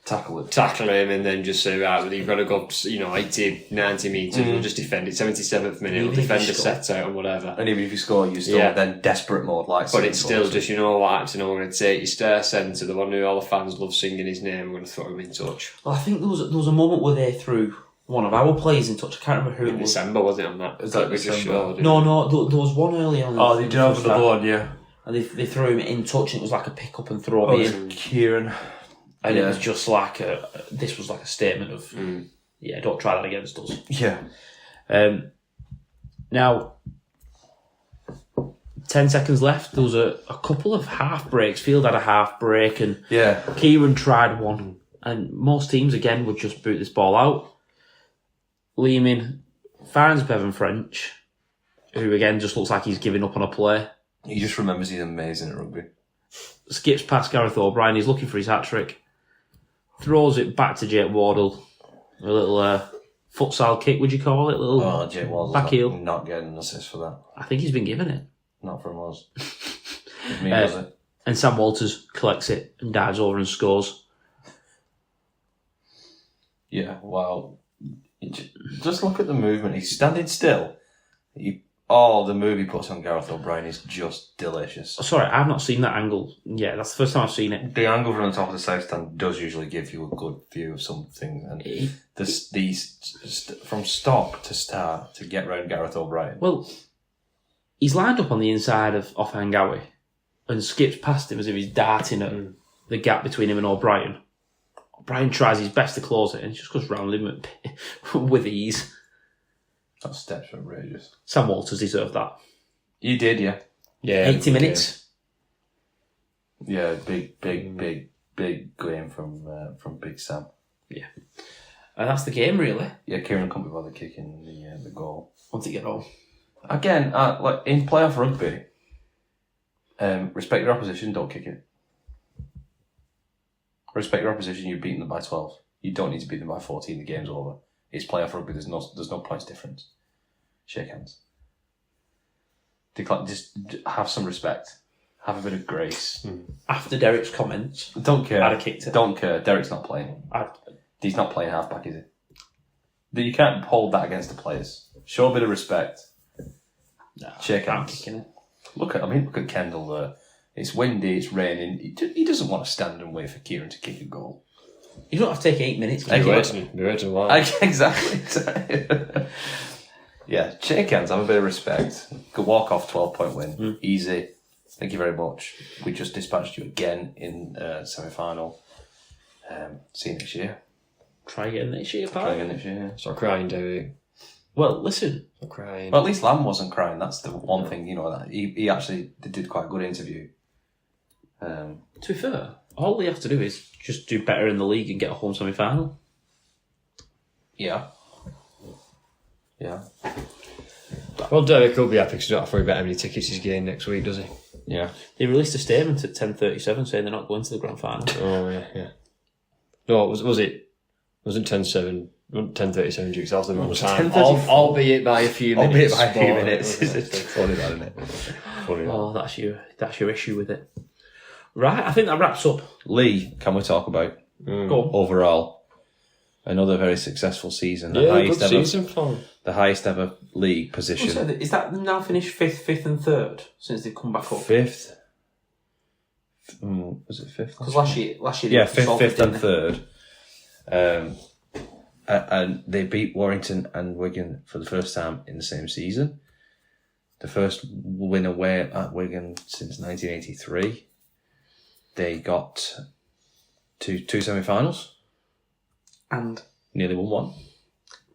tackle it. tackle him and then just say, right, well, you've got to go, 80, 90 metres, we'll just defend it. 77th minute, we'll Even if defend you the score. set out and whatever. And even if you score, you're still then desperate mode like But it's still just, we're going to take your stair centre, the one who all the fans love singing his name, we're going to throw him in touch. well, I think there was a moment where they threw one of our players in touch. I can't remember who In it was. December, was it, on that? Is that we just December? showed, No, there was one early on. Oh, they did have another one, yeah. And they threw him in touch, and it was like a pick up and throw Oh, in. Kieran. And it was just like this was like a statement of, don't try that against us. Yeah. Now, 10 seconds left. There was a couple of half breaks. Field had a half break, and Kieran tried one. And most teams, again, would just boot this ball out. Lehman finds Bevan French, who again just looks like he's giving up on a play. He just remembers he's amazing at rugby. Skips past Gareth O'Brien. He's looking for his hat-trick. Throws it back to Jake Wardle. A little futsal kick, would you call it? Jake Wardle's back heel. not getting an assist for that. I think he's been given it. Not from us. With me, does it? And Sam Walters collects it and dives over and scores. Yeah, wow. Just look at the movement. He's standing still. The move he puts on Gareth O'Brien is just delicious. Sorry, I've not seen that angle. Yeah, that's the first time I've seen it. The angle from the top of the south stand does usually give you a good view of something. And from stop to start to get round Gareth O'Brien. Well, he's lined up on the inside of Hangawi and skips past him as if he's darting at the gap between him and O'Brien. O'Brien tries his best to close it and he just goes round him with ease. That step's outrageous. Sam Walters deserved that. You did, yeah. Yeah. 80 minutes. Yeah, big game from Big Sam. Yeah. And that's the game, really. Yeah, Kieran couldn't be bothered kicking the goal. Once it get home. Again, like in playoff rugby, respect your opposition, don't kick it. Respect your opposition, you've beaten them by 12. You don't need to beat them by 14, the game's over. It's playoff rugby, there's no points difference. Shake hands. Just have some respect. Have a bit of grace. After Derek's comments, Don't care. I'd have kicked it. Don't care. Derek's not playing. He's not playing halfback, is he? You can't hold that against the players. Show a bit of respect. No, Shake I'm hands. kicking it. Look at Kendall there. It's windy, it's raining. He doesn't want to stand and wait for Kieran to kick a goal. You don't have to take 8 minutes. Be waiting a while. Exactly. Yeah, shake hands, have a bit of respect. Good walk off 12-point win. Easy. Thank you very much. We just dispatched you again in semi-final. See you next year. Try again next year, pal. Try again next year. Stop crying, Derek. Well, listen. Stop crying. Well, at least Lamb wasn't crying. That's the one thing, that he actually did quite a good interview. To be fair, all they have to do is just do better in the league and get a home semi-final. Yeah. Yeah. Well, Derek will be happy because he don't have to worry about how many tickets he's getting next week, does he? Yeah. They released a statement at 10:37 saying they're not going to the grand final. Oh, yeah. No, was it? Wasn't 10:07. 10:37 Dukes off the wrong time. 10:34. Albeit by a few minutes. Albeit by a few but- minutes. It's funny that, isn't it? Funny that. Oh, that's your issue with it. Right, I think that wraps up. Leigh, can we talk about Go on. overall? Another very successful season. The Yeah, highest good ever, season for him. the highest ever league position. Is that now finished fifth and third since they've come back up? Fifth. Was it fifth? Because last year Yeah, they were fifth didn't and they? third. And they beat Warrington and Wigan for the first time in the same season. The first win away at Wigan since 1983. They got two semi-finals. And Nearly won one.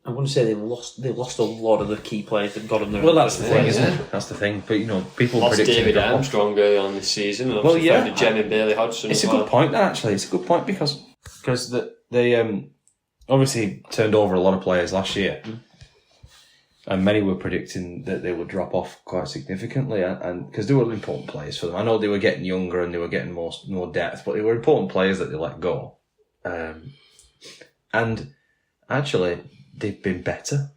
I'm going to say they lost a lot of the key players that got them there. Well, that's the thing, isn't it? That's the thing. But, people Lost predicted David it. Armstrong early on this season. And Well, obviously yeah. found Jem and Bailey Hodgson It's as a well. good point, actually. It's a good point because they obviously turned over a lot of players last year. And many were predicting that they would drop off quite significantly, and because they were important players for them. I know they were getting younger and they were getting more depth, but they were important players that they let go. And actually, they've been better.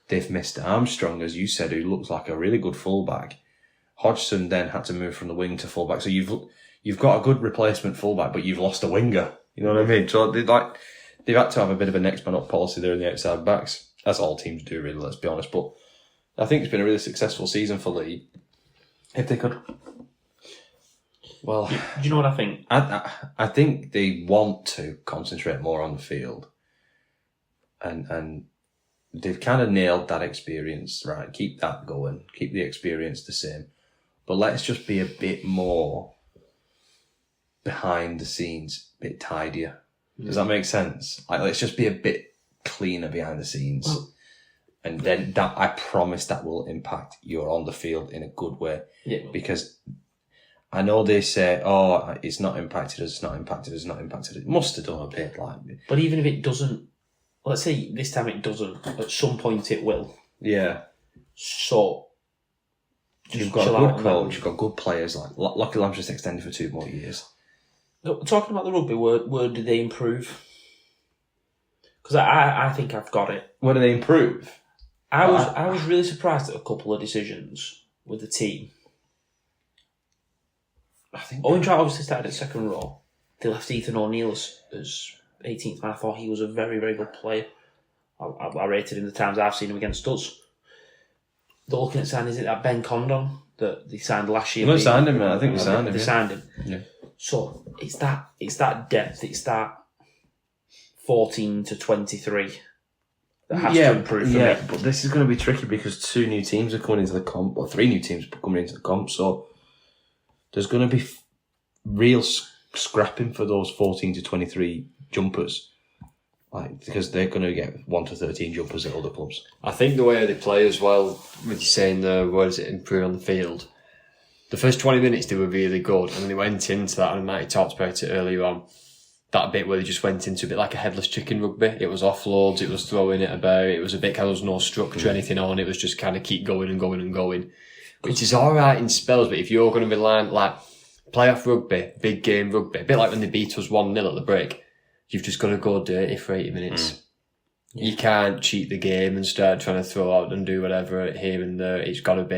They've missed Armstrong, as you said, who looks like a really good fullback. Hodgson then had to move from the wing to fullback, so you've got a good replacement fullback, but you've lost a winger. You know what I mean? So they've had to have a bit of a next man up policy there in the outside backs. That's all teams do, really, let's be honest. But I think it's been a really successful season for Leigh. If they could... Well, Do you know what I think? I think they want to concentrate more on the field. And they've kind of nailed that experience, right? Keep that going. Keep the experience the same. But let's just be a bit more behind the scenes, a bit tidier. Does that make sense? Let's just be a bit cleaner behind the scenes. And then that, I promise, that will impact you on the field in a good way. Yeah. Because I know they say, oh, it's not impacted us, it's not impacted us, it's not impacted us. It must have done a bit, But even if it doesn't, let's say this time it doesn't, at some point it will. Yeah. So, You've got a good coach, you've got good players. Like Lockie Lamb's just extended for 2 more years. Talking about the rugby, where did they improve? Because I think I've got it. Where do they improve? I was really surprised at a couple of decisions with the team. I think Owen Trout obviously started at second row. They left Ethan O'Neill as 18th man. I thought he was a very, very good player. I rated him the times I've seen him against us. They're looking at signing, is it that Ben Condon that they signed last year? They signed him, man. I think they signed him. They signed him. Yeah. So it's that depth, it's that 14 to 23 that has to improve for me. But this is going to be tricky because 2 new teams are coming into the comp, or 3 new teams are coming into the comp, so there's going to be real scrapping for those 14 to 23 jumpers. Because they're going to get 1 to 13 jumpers at other clubs. I think the way they play as well, with you saying where does it improve on the field, the first 20 minutes they were really good, and they went into that, and Matty talked about it earlier on, that bit where they just went into a bit like a headless chicken rugby. It was offloads, it was throwing it about, it was a bit kind of, there was no structure, anything on, it was just kind of keep going and going and going. Which is alright in spells, but if you're going to be like playoff rugby, big game rugby, a bit like when they beat us 1-0 at the break, you've just got to go dirty for 80 minutes. Yeah. You can't cheat the game and start trying to throw out and do whatever here and there. It's got to be,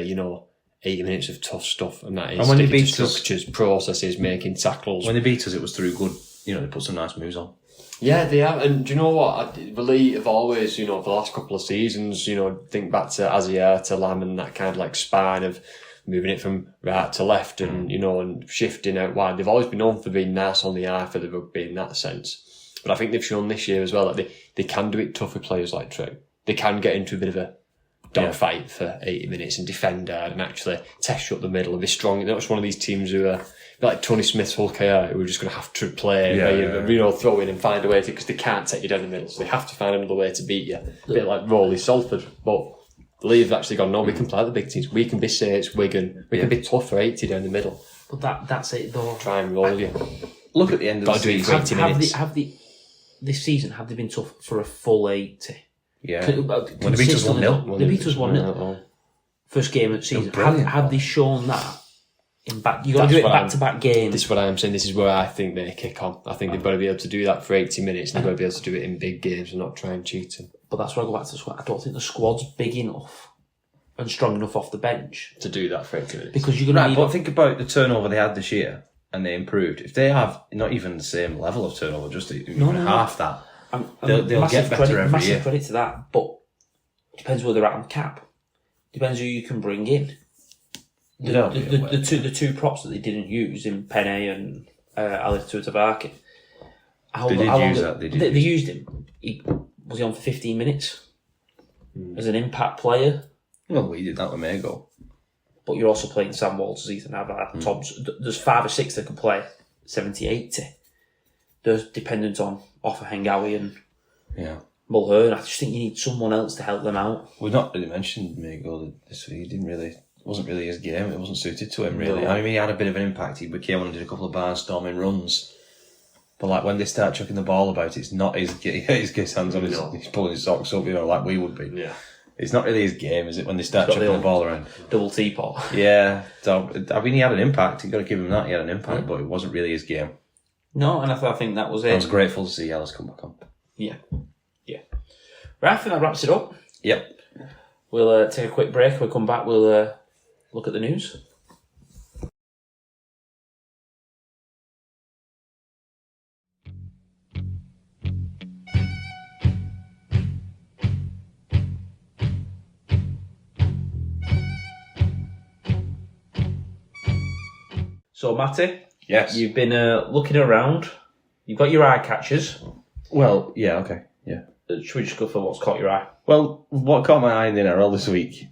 80 minutes of tough stuff, and that is when they beat structures, processes, making tackles. When they beat us, it was through good, they put some nice moves on. Yeah, they have, and do you know what? Leigh have always, for the last couple of seasons, think back to Azia, to Lamb, and that kind of like spine of moving it from right to left and, and shifting out wide. They've always been known for being nice on the eye for the rugby in that sense. But I think they've shown this year as well that they can do it tough with players like True. They can get into a bit of a dogfight for 80 minutes and defend hard and actually test you up the middle and be strong. They're not just one of these teams who are like Tony Smith's Hull KR, who are just going to have to play, throw in and find a way to, because they can't take you down the middle. So they have to find another way to beat you. A bit like Rowley Salford. But Leigh have actually gone, no, we can play the big teams. We can be Saints, Wigan. We can be tough for 80 down the middle. But that's it though. Try and roll you. Look at the end of the season. This season, have they been tough for a full 80? Yeah. When they beat us 1-0. They beat us 1-0. First game of the season. Have they shown that? You've got to do it back-to-back games. This is what I am saying. This is where I think they kick on. I think they've got to be able to do that for 80 minutes. And they've got to be able to do it in big games and not try and cheat them. But that's where I go back to the squad. I don't think the squad's big enough and strong enough off the bench to do that for 80 minutes. Because you're going to but think about the turnover they had this year and they improved. If they have not even the same level of turnover, just half that, they'll get better every year. Massive credit to that, but it depends where they're at on the cap. Depends who you can bring in. The two props that they didn't use in Penne and Alex Tuatavaki. They used him. Was he on for 15 minutes as an impact player? Well, we did that with Mago. But you're also playing Sam Walters, Ethan Abbott, Toms. There's 5 or 6 that can play 70, 80. They're dependent on Offa Hengawi and Mulhern. I just think you need someone else to help them out. We've not really mentioned Mago this week. It wasn't really his game. It wasn't suited to him, really. No. I mean, he had a bit of an impact. He came on and did a couple of barnstorming runs. But like when they start chucking the ball about, it's not his game. He's hands on he's pulling his socks up, like we would be. Yeah. It's not really his game, is it, when they start chucking the ball around? Double teapot. Yeah. So, I mean, he had an impact. You've got to give him that. He had an impact, but it wasn't really his game. No, and I think that was it. I was grateful to see Ellis come back on. Yeah. Right, I think that wraps it up. Yep. We'll take a quick break. When we come back, we'll look at the news. So, Matty, yes, you've been looking around. You've got your eye catchers. Well, yeah, okay, yeah. Should we just go for what's caught your eye? Well, what caught my eye in the NRL this week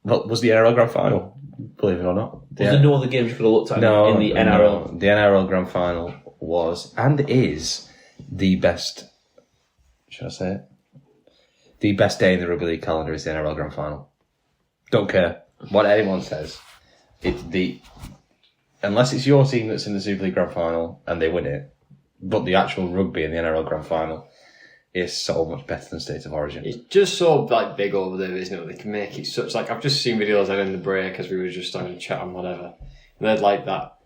was the NRL Grand Final, believe it or not. Was there no other games you could have looked at in the NRL? No, the NRL Grand Final was, and is, the best, should I say it? The best day in the Rugby League calendar is the NRL Grand Final. Don't care what anyone says. Unless it's your team that's in the Super League Grand Final and they win it, but the actual rugby in the NRL Grand Final is so much better than State of Origin. It's just so big over there, isn't it? They can make it such I've just seen videos out in the break as we were just having a chat and whatever. And they'd like that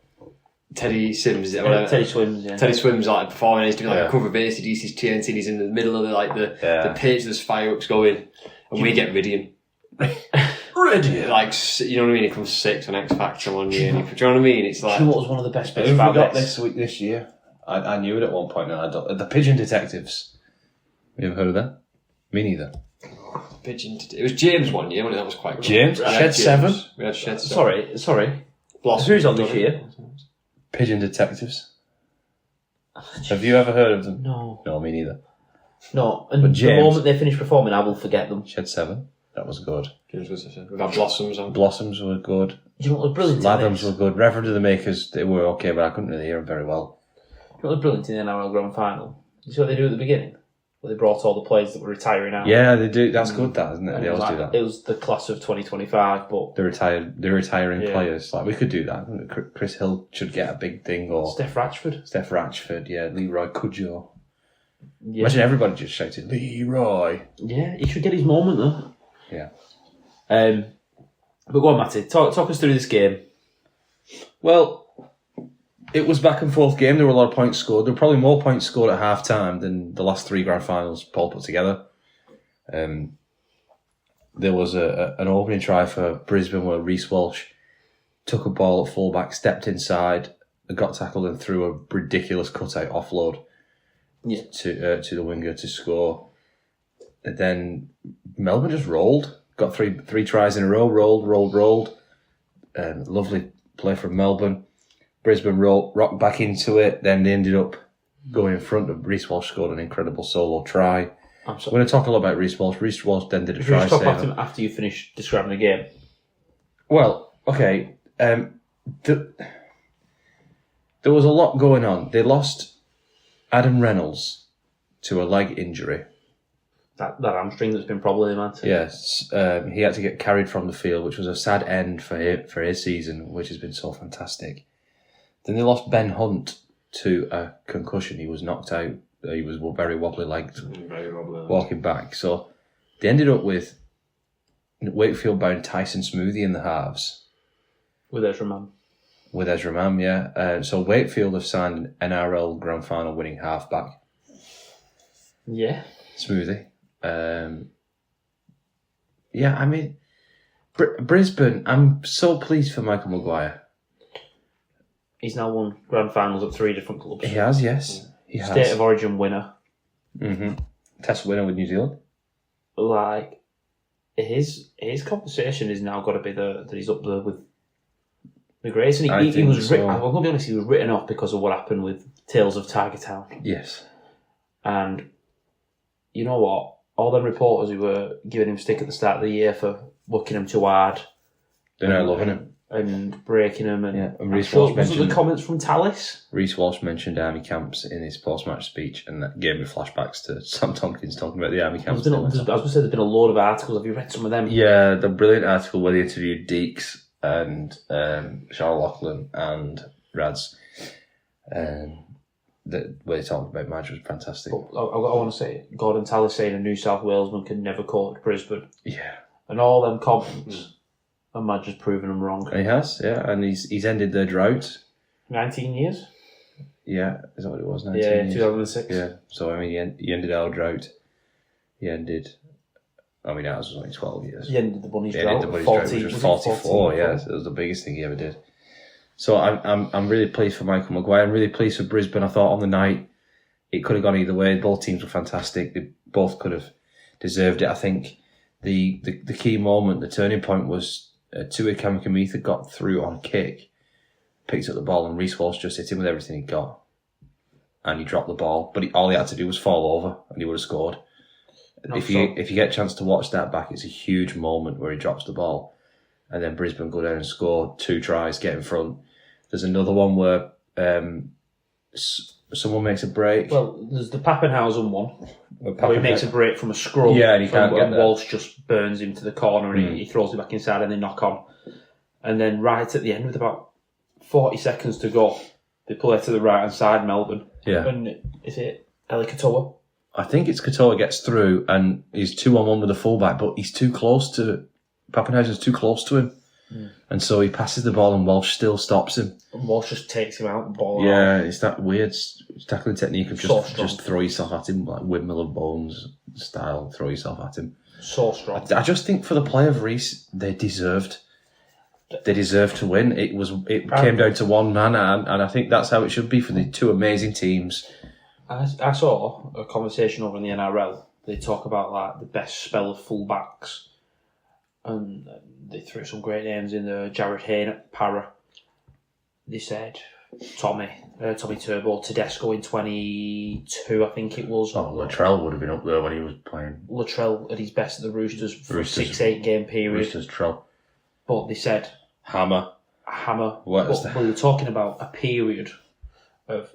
Teddy Sims, Teddy Swims, yeah. Teddy Swims performing. He's doing a cover base. He DC's TNT. And he's in the middle of the pitch. There's fireworks going, and we get Ridian. Ridian, you know what I mean? He comes 6 on X Factor one year. Do you know what I mean? It's like, do you know what was one of the best bits about we got this year? I knew it at one point. The Pigeon Detectives. You ever heard of that? Me neither. Pigeon. It was James one year. That was quite good. James. Shed 7. We had Shed 7. Sorry. Blossom. Who's on this year? Pigeon Detectives. Have you ever heard of them? No. No, me neither. No, and the moment they finish performing, I will forget them. Shed 7. That was good. James was We've had Blossoms on. Blossoms were good. Do you know what was brilliant? Lathams were good. Reverend of the Makers, they were okay, but I couldn't really hear them very well. Do you know what was brilliant in the NRL Grand Final? You see what they do at the beginning? Where they brought all the players that were retiring out. Yeah, they do. That's good, that, isn't it? They always do that. It was the class of 2025, but the retiring players. We could do that. Chris Hill should get a big thing, or Steph Ratchford, yeah, Leroy Cudjoe. Yeah. Imagine everybody just shouted Leroy. Yeah, he should get his moment though. Yeah. But go on, Matty. Talk us through this game. Well, it was back and forth game. There were a lot of points scored. There were probably more points scored at half time than the last 3 grand finals Paul put together. There was an opening try for Brisbane where Reece Walsh took a ball at fullback, stepped inside, got tackled and threw a ridiculous cutout offload to the winger to score. And then Melbourne just rolled. Got three tries in a row. Rolled. Lovely play from Melbourne. Brisbane rocked back into it. Then they ended up going in front of Reece Walsh, scored an incredible solo try. We're going to talk a lot about Reece Walsh. Reece Walsh then did a try. Just talk about him after you finish describing the game. Well, okay. There was a lot going on. They lost Adam Reynolds to a leg injury. That hamstring that's been problematic. Yes, he had to get carried from the field, which was a sad end for his season, which has been so fantastic. Then they lost Ben Hunt to a concussion. He was knocked out. He was very wobbly-legged, walking back. So They ended up with Wakefield-bound Tyson Smoothie in the halves. With Ezra Mann. With Ezra Mann, yeah. So Wakefield have signed an NRL Grand Final winning halfback. Yeah. Smoothie. Yeah, I mean, Brisbane, I'm so pleased for Michael Maguire. He's now won Grand Finals at 3 different clubs. He has, yes. He has. State of Origin winner. Mm-hmm. Test winner with New Zealand. Like, his conversation is now got to be that he's up there with the greats. And he was so. I'm going to be honest, he was written off because of what happened with Tales of Tiger Town. Yes. And you know what? All them reporters who were giving him stick at the start of the year for working him too hard. They're now loving him. And breaking him. And Reece Walsh mentioned the comments from Tallis. Reece Walsh mentioned army camps in his post-match speech, and that gave me flashbacks to Sam Tompkins talking about the army camps. I was going to say there's been a load of articles. Have you read some of them? Yeah, the brilliant article where they interviewed Deeks and Charles Lachlan and Rads. Where they talked about Madge was fantastic. But I want to say, Gordon Tallis saying a New South Walesman can never coach Brisbane. Yeah. And all them comments, and Madge has proven them wrong. He has, yeah, and he's ended their drought. 19 years? Yeah, is that what it was? 19 yeah, years? 2006. Yeah, so I mean, he ended our drought. He ended. I mean, ours was only 12 years. He ended the Bunnies He drought. ended the Bunnies drought, which was 44. Yeah, it was the biggest thing he ever did. So I'm really pleased for Michael Maguire. I'm really pleased for Brisbane. I thought on the night it could have gone either way. Both teams were fantastic. They both could have deserved it. I think the key moment, the turning point was Tua Kamikamica got through on a kick, picked up the ball, and Reece Walsh just hit him with everything he got. And he dropped the ball. But all he had to do was fall over and he would have scored. If you get a chance to watch that back, it's a huge moment where he drops the ball. And then Brisbane go down and score 2 tries, get in front. There's another one where someone makes a break. Well, there's the Pappenhausen one, where he makes a break from a scrum. Yeah, and he can't get there. Walsh just burns him to the corner and he throws it back inside and they knock on. And then right at the end, with about 40 seconds to go, they play to the right-hand side, Melbourne. Yeah. And is it Eli Katoa? I think it's Katoa gets through and he's 2-on-1 with the fullback, but he's too close to... Pappenhausen's too close to him. And so he passes the ball and Walsh still stops him. And Walsh just takes him out and ball Yeah, out. it's that weird tackling technique of just throw yourself at him, like Windmill of Bones style, throw yourself at him. So strong. I just think for the play of Reece, they deserved to win. It came down to one man, and I think that's how it should be for the two amazing teams. I saw a conversation over in the NRL. They talk about like the best spell of fullbacks. And they threw some great names in there. Jared Hayne at Para. They said Tommy Turbo, Tedesco in 22, I think it was. Oh, Latrell would have been up there when he was playing. Latrell at his best at the Roosters for a 6-8 game period. Roosters Trell. But they said Hammer. But we were talking about a period of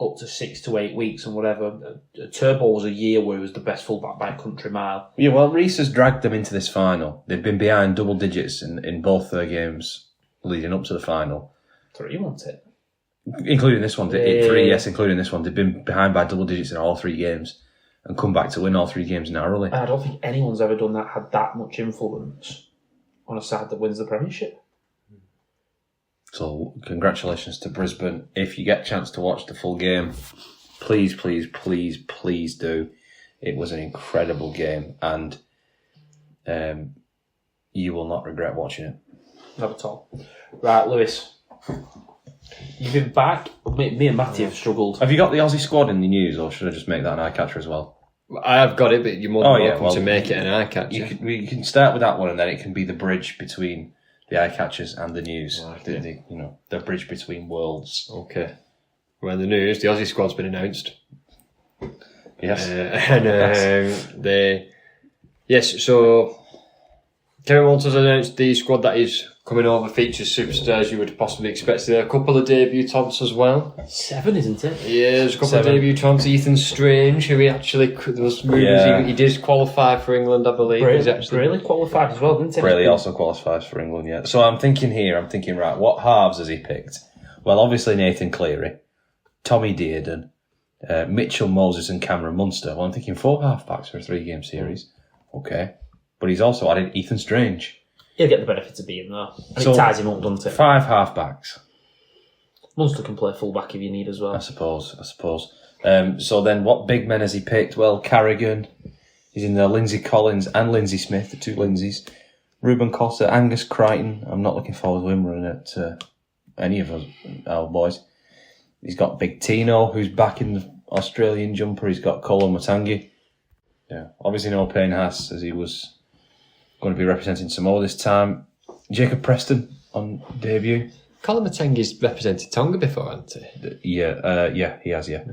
up to 6 to 8 weeks and whatever. Turbo was a year where he was the best fullback by a country mile. Yeah, well, Reece has dragged them into this final. They've been behind double digits in both their games leading up to the final. 3, wasn't it? Including this one. Yeah. 3, yes, including this one. They've been behind by double digits in all 3 games and come back to win all 3 games narrowly. I don't think anyone's ever done that, had that much influence on a side that wins the Premiership. So, congratulations to Brisbane. If you get a chance to watch the full game, please, please, please, please do. It was an incredible game, and you will not regret watching it. Not at all. Right, Lewis. You've been back. Me and Matty have struggled. Have you got the Aussie squad in the news, or should I just make that an eye catcher as well? I have got it, but you're more than welcome to make it an eye catcher. We can start with that one, and then it can be the bridge between the eye catchers and the news. Right, the bridge between worlds. Okay. Well, in the news, the Aussie squad's been announced. Yes. So Kevin Walters announced the squad that is coming over features superstars you would possibly expect there. A couple of debutants as well. 7, isn't it? Yeah, there's a couple 7. of debutants. Ethan Strange, who there was rumours he did qualify for England, I believe. Braley qualified as well, didn't he? Braley also qualifies for England, yeah. So I'm thinking, right, what halves has he picked? Well, obviously Nathan Cleary, Tommy Dearden, Mitchell Moses and Cameron Munster. Well, I'm thinking 4 halfbacks for a 3-game series. okay. But he's also added Ethan Strange. He'll get the benefit of being there. And So, it ties him up, doesn't it? 5 half-backs. Munster can play full-back if you need as well. I suppose. So then what big men has he picked? Well, Carrigan. He's in there. Lindsay Collins and Lindsay Smith, the two Lindsays. Ruben Costa, Angus Crichton. I'm not looking forward to him running at any of our boys. He's got Big Tino, who's back in the Australian jumper. He's got Kolo Mutangi. Yeah, obviously no Payne Haas, as he was going to be representing Samoa this time. Jacob Preston on debut. Colin Matengi's represented Tonga before, hasn't he? Yeah, he has, yeah.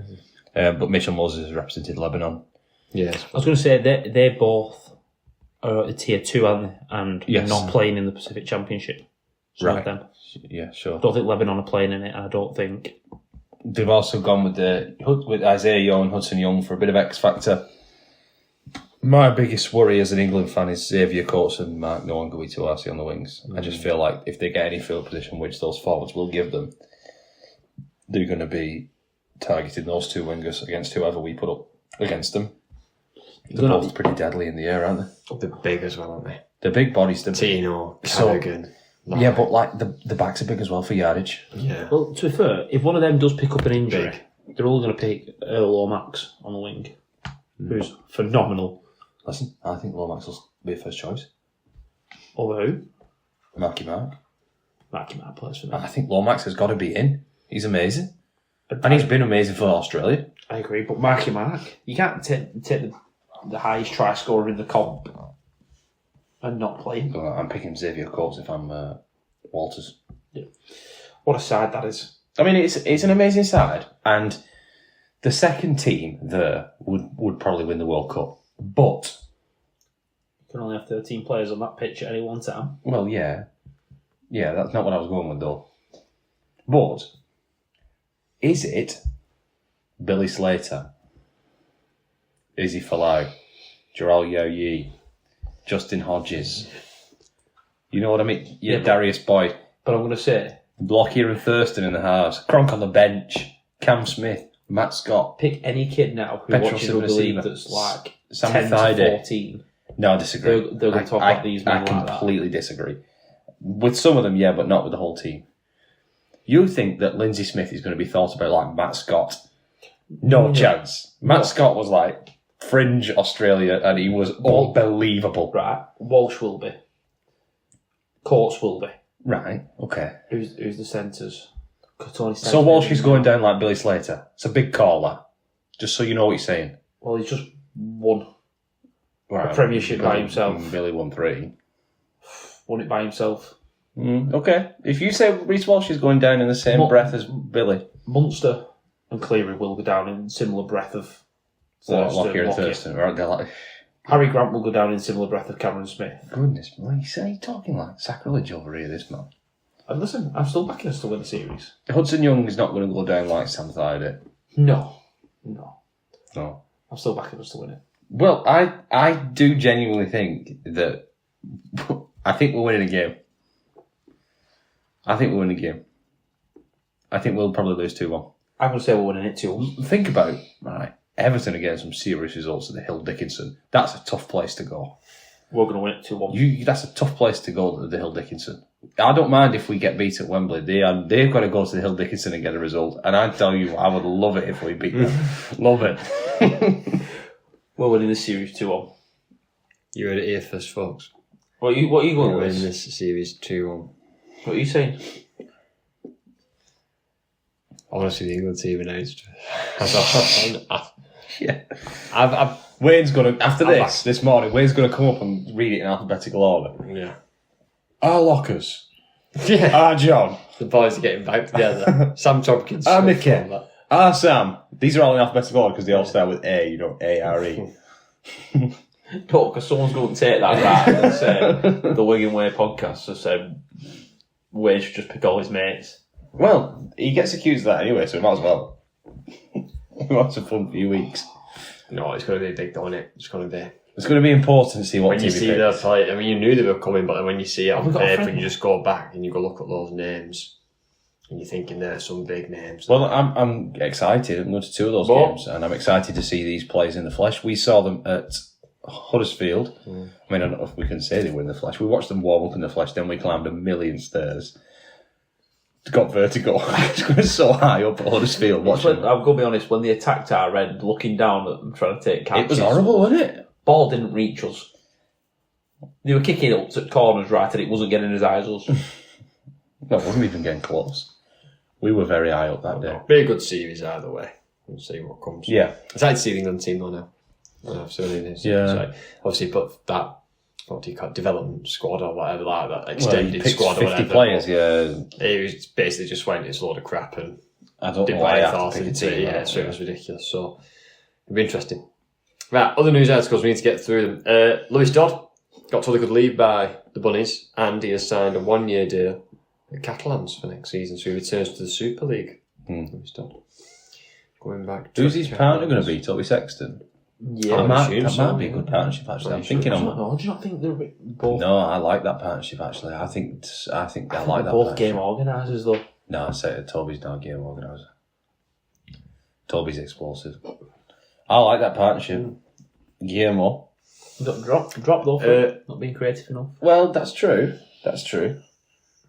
But Mitchell Moses has represented Lebanon. Yeah. I was going to say, they both are at tier 2, aren't they? And Yes. not playing in the Pacific Championship. Some of them. Yeah, sure. I don't think Lebanon are playing in it, and I don't think... They've also gone with Isaiah Yeo and Hudson Young for a bit of X Factor. My biggest worry as an England fan is Xavier Coates and Mark Noah Guituasi on the wings. I just feel like if they get any field position, which those forwards will give them, they're going to be targeting those two wingers against whoever we put up against them. They're both pretty deadly in the air, aren't they? They're big as well, aren't they? They're big bodies. Tino, Carrigan. Yeah, but like the backs are big as well for yardage. Yeah. Well, to be fair, if one of them does pick up an injury, they're all going to pick Earl or Max on the wing, who's phenomenal. Listen, I think Lomax will be a first choice. Over who? Marky Mark. Marky Mark plays for them. I think Lomax has got to be in. He's amazing. And he's been amazing for Australia. I agree, but Marky Mark, you can't take the highest try scorer in the comp and not play him. I'm picking Xavier Coates if I'm Walters. Yeah. What a side that is. I mean, it's an amazing side, and the second team there would probably win the World Cup. But You can only have 13 players on that pitch at any one time. well, yeah, that's not what I was going with though. But is it Billy Slater, Izzy Folau, Gerald Yeo-Yee, Justin Hodges? You know what I mean? Yeah, Darius Boyd. But I'm going to say, Lockyer and Thurston in the halves. Cronk on the bench. Cam Smith. Matt Scott. pick any kid now who Petros watches rugby league Silva. that's like Sam 10 to Thaiday. 14. No, I disagree. They're going to talk about these men I like that. completely disagree. With some of them, yeah, but not with the whole team. You think that Lindsay Smith is going to be thought about like Matt Scott? No chance. Matt Scott was like fringe Australia and he was unbelievable. Right, Walsh will be. Courts will be. Right, okay. Who's the centres? So Walsh is going down like Billy Slater. It's a big call, that. Just so you know what he's saying. Well, he's just won Right. a premiership by himself. Billy won 3. Won it by himself. Okay. If you say Reece Walsh is going down in the same breath as Billy. Munster and Cleary will go down in similar breath of Lockyer and Lockyer. Thurston. Right, they're like, Harry Grant will go down in similar breath of Cameron Smith. goodness, what are you talking like sacrilege over here, this man? And listen, I'm still backing us to win the series. Hudson Young is not going to go down like Sam Thaiday. No. No. I'm still backing us to win it. Well, I do genuinely think that I think we're winning a game. I think we'll probably lose 2-1. I'm going to say we're winning it 2-1. Think about right. Everton are getting some serious results at the Hill Dickinson. That's a tough place to go. We're going to win it 2-1. That's a tough place to go at the Hill Dickinson. I don't mind if we get beat at Wembley. They've got to go to the Hill Dickinson and get a result. And I tell you, I would love it if we beat them. Love it. We're winning this series 2-1. You heard it here first, folks. What are you going We're with? winning this series 2-1. What are you saying? I want to see the England team announced. Yeah. Wayne's going to, after this morning, Wayne's going to come up and read it in alphabetical order. Yeah. Our Lockers. Yeah. Our John. The boys are getting back together. Sam Tompkins. Our Mickey. Our Sam. These are all in alphabetical order because they all start with A, A-R-E. No, because someone's going to take that right and say the Wigan Way podcast has said Way should just pick all his mates. Well, he gets accused of that anyway, so he might as well. He wants a fun few weeks. No, it's going to be a big one, it? It's going to be. It's going to be important to see what When team you he see picks. their play, I mean, you knew they were coming, but then when you see it Have we on got a paper friend? and you just go back and you go look at those names and you're thinking there's some big names. Well, I'm excited. I'm going to 2 of those What? games, and I'm excited to see these players in the flesh. We saw them at Huddersfield. I mean, I don't know if we can say they were in the flesh. We watched them warm up in the flesh, then we climbed a million stairs. Got vertigo. It's going so high up at Huddersfield watching. I'm going to be honest, when they attacked our end, looking down at them, trying to take catches. It was horrible, wasn't it? Ball didn't reach us. They were kicking up to corners right, and it wasn't getting as high as us. No, it wasn't even getting close. We were very high up that day. Be a good series either way. We'll see what comes. Yeah. It's like to see the England team though now. Yeah. Obviously, put that, what do you call it, development squad or whatever, like that extended squad or 50 whatever. players, yeah. It was basically just went, it's a load of crap and I don't know didn't why I buy have thought to pick a into it. team. Yeah, so it was ridiculous. So it'll be interesting. Right, other news articles, we need to get through them. Lewis Dodd got told he could leave by the Bunnies, and he has signed a 1-year deal at Catalans for next season, so he returns to the Super League. Lewis Dodd. Going back to Who's his partner going to be? Toby Sexton? Yeah, that might be a so. good partnership, actually. I'm thinking do you not think they're both... No, I like that partnership, actually. I think I like that both partnership. game organisers, though. No, I say Toby's not a game organiser. Toby's explosive. I like that partnership. Guillermo. Got drop though, for not being creative enough. Well, that's true. That's true.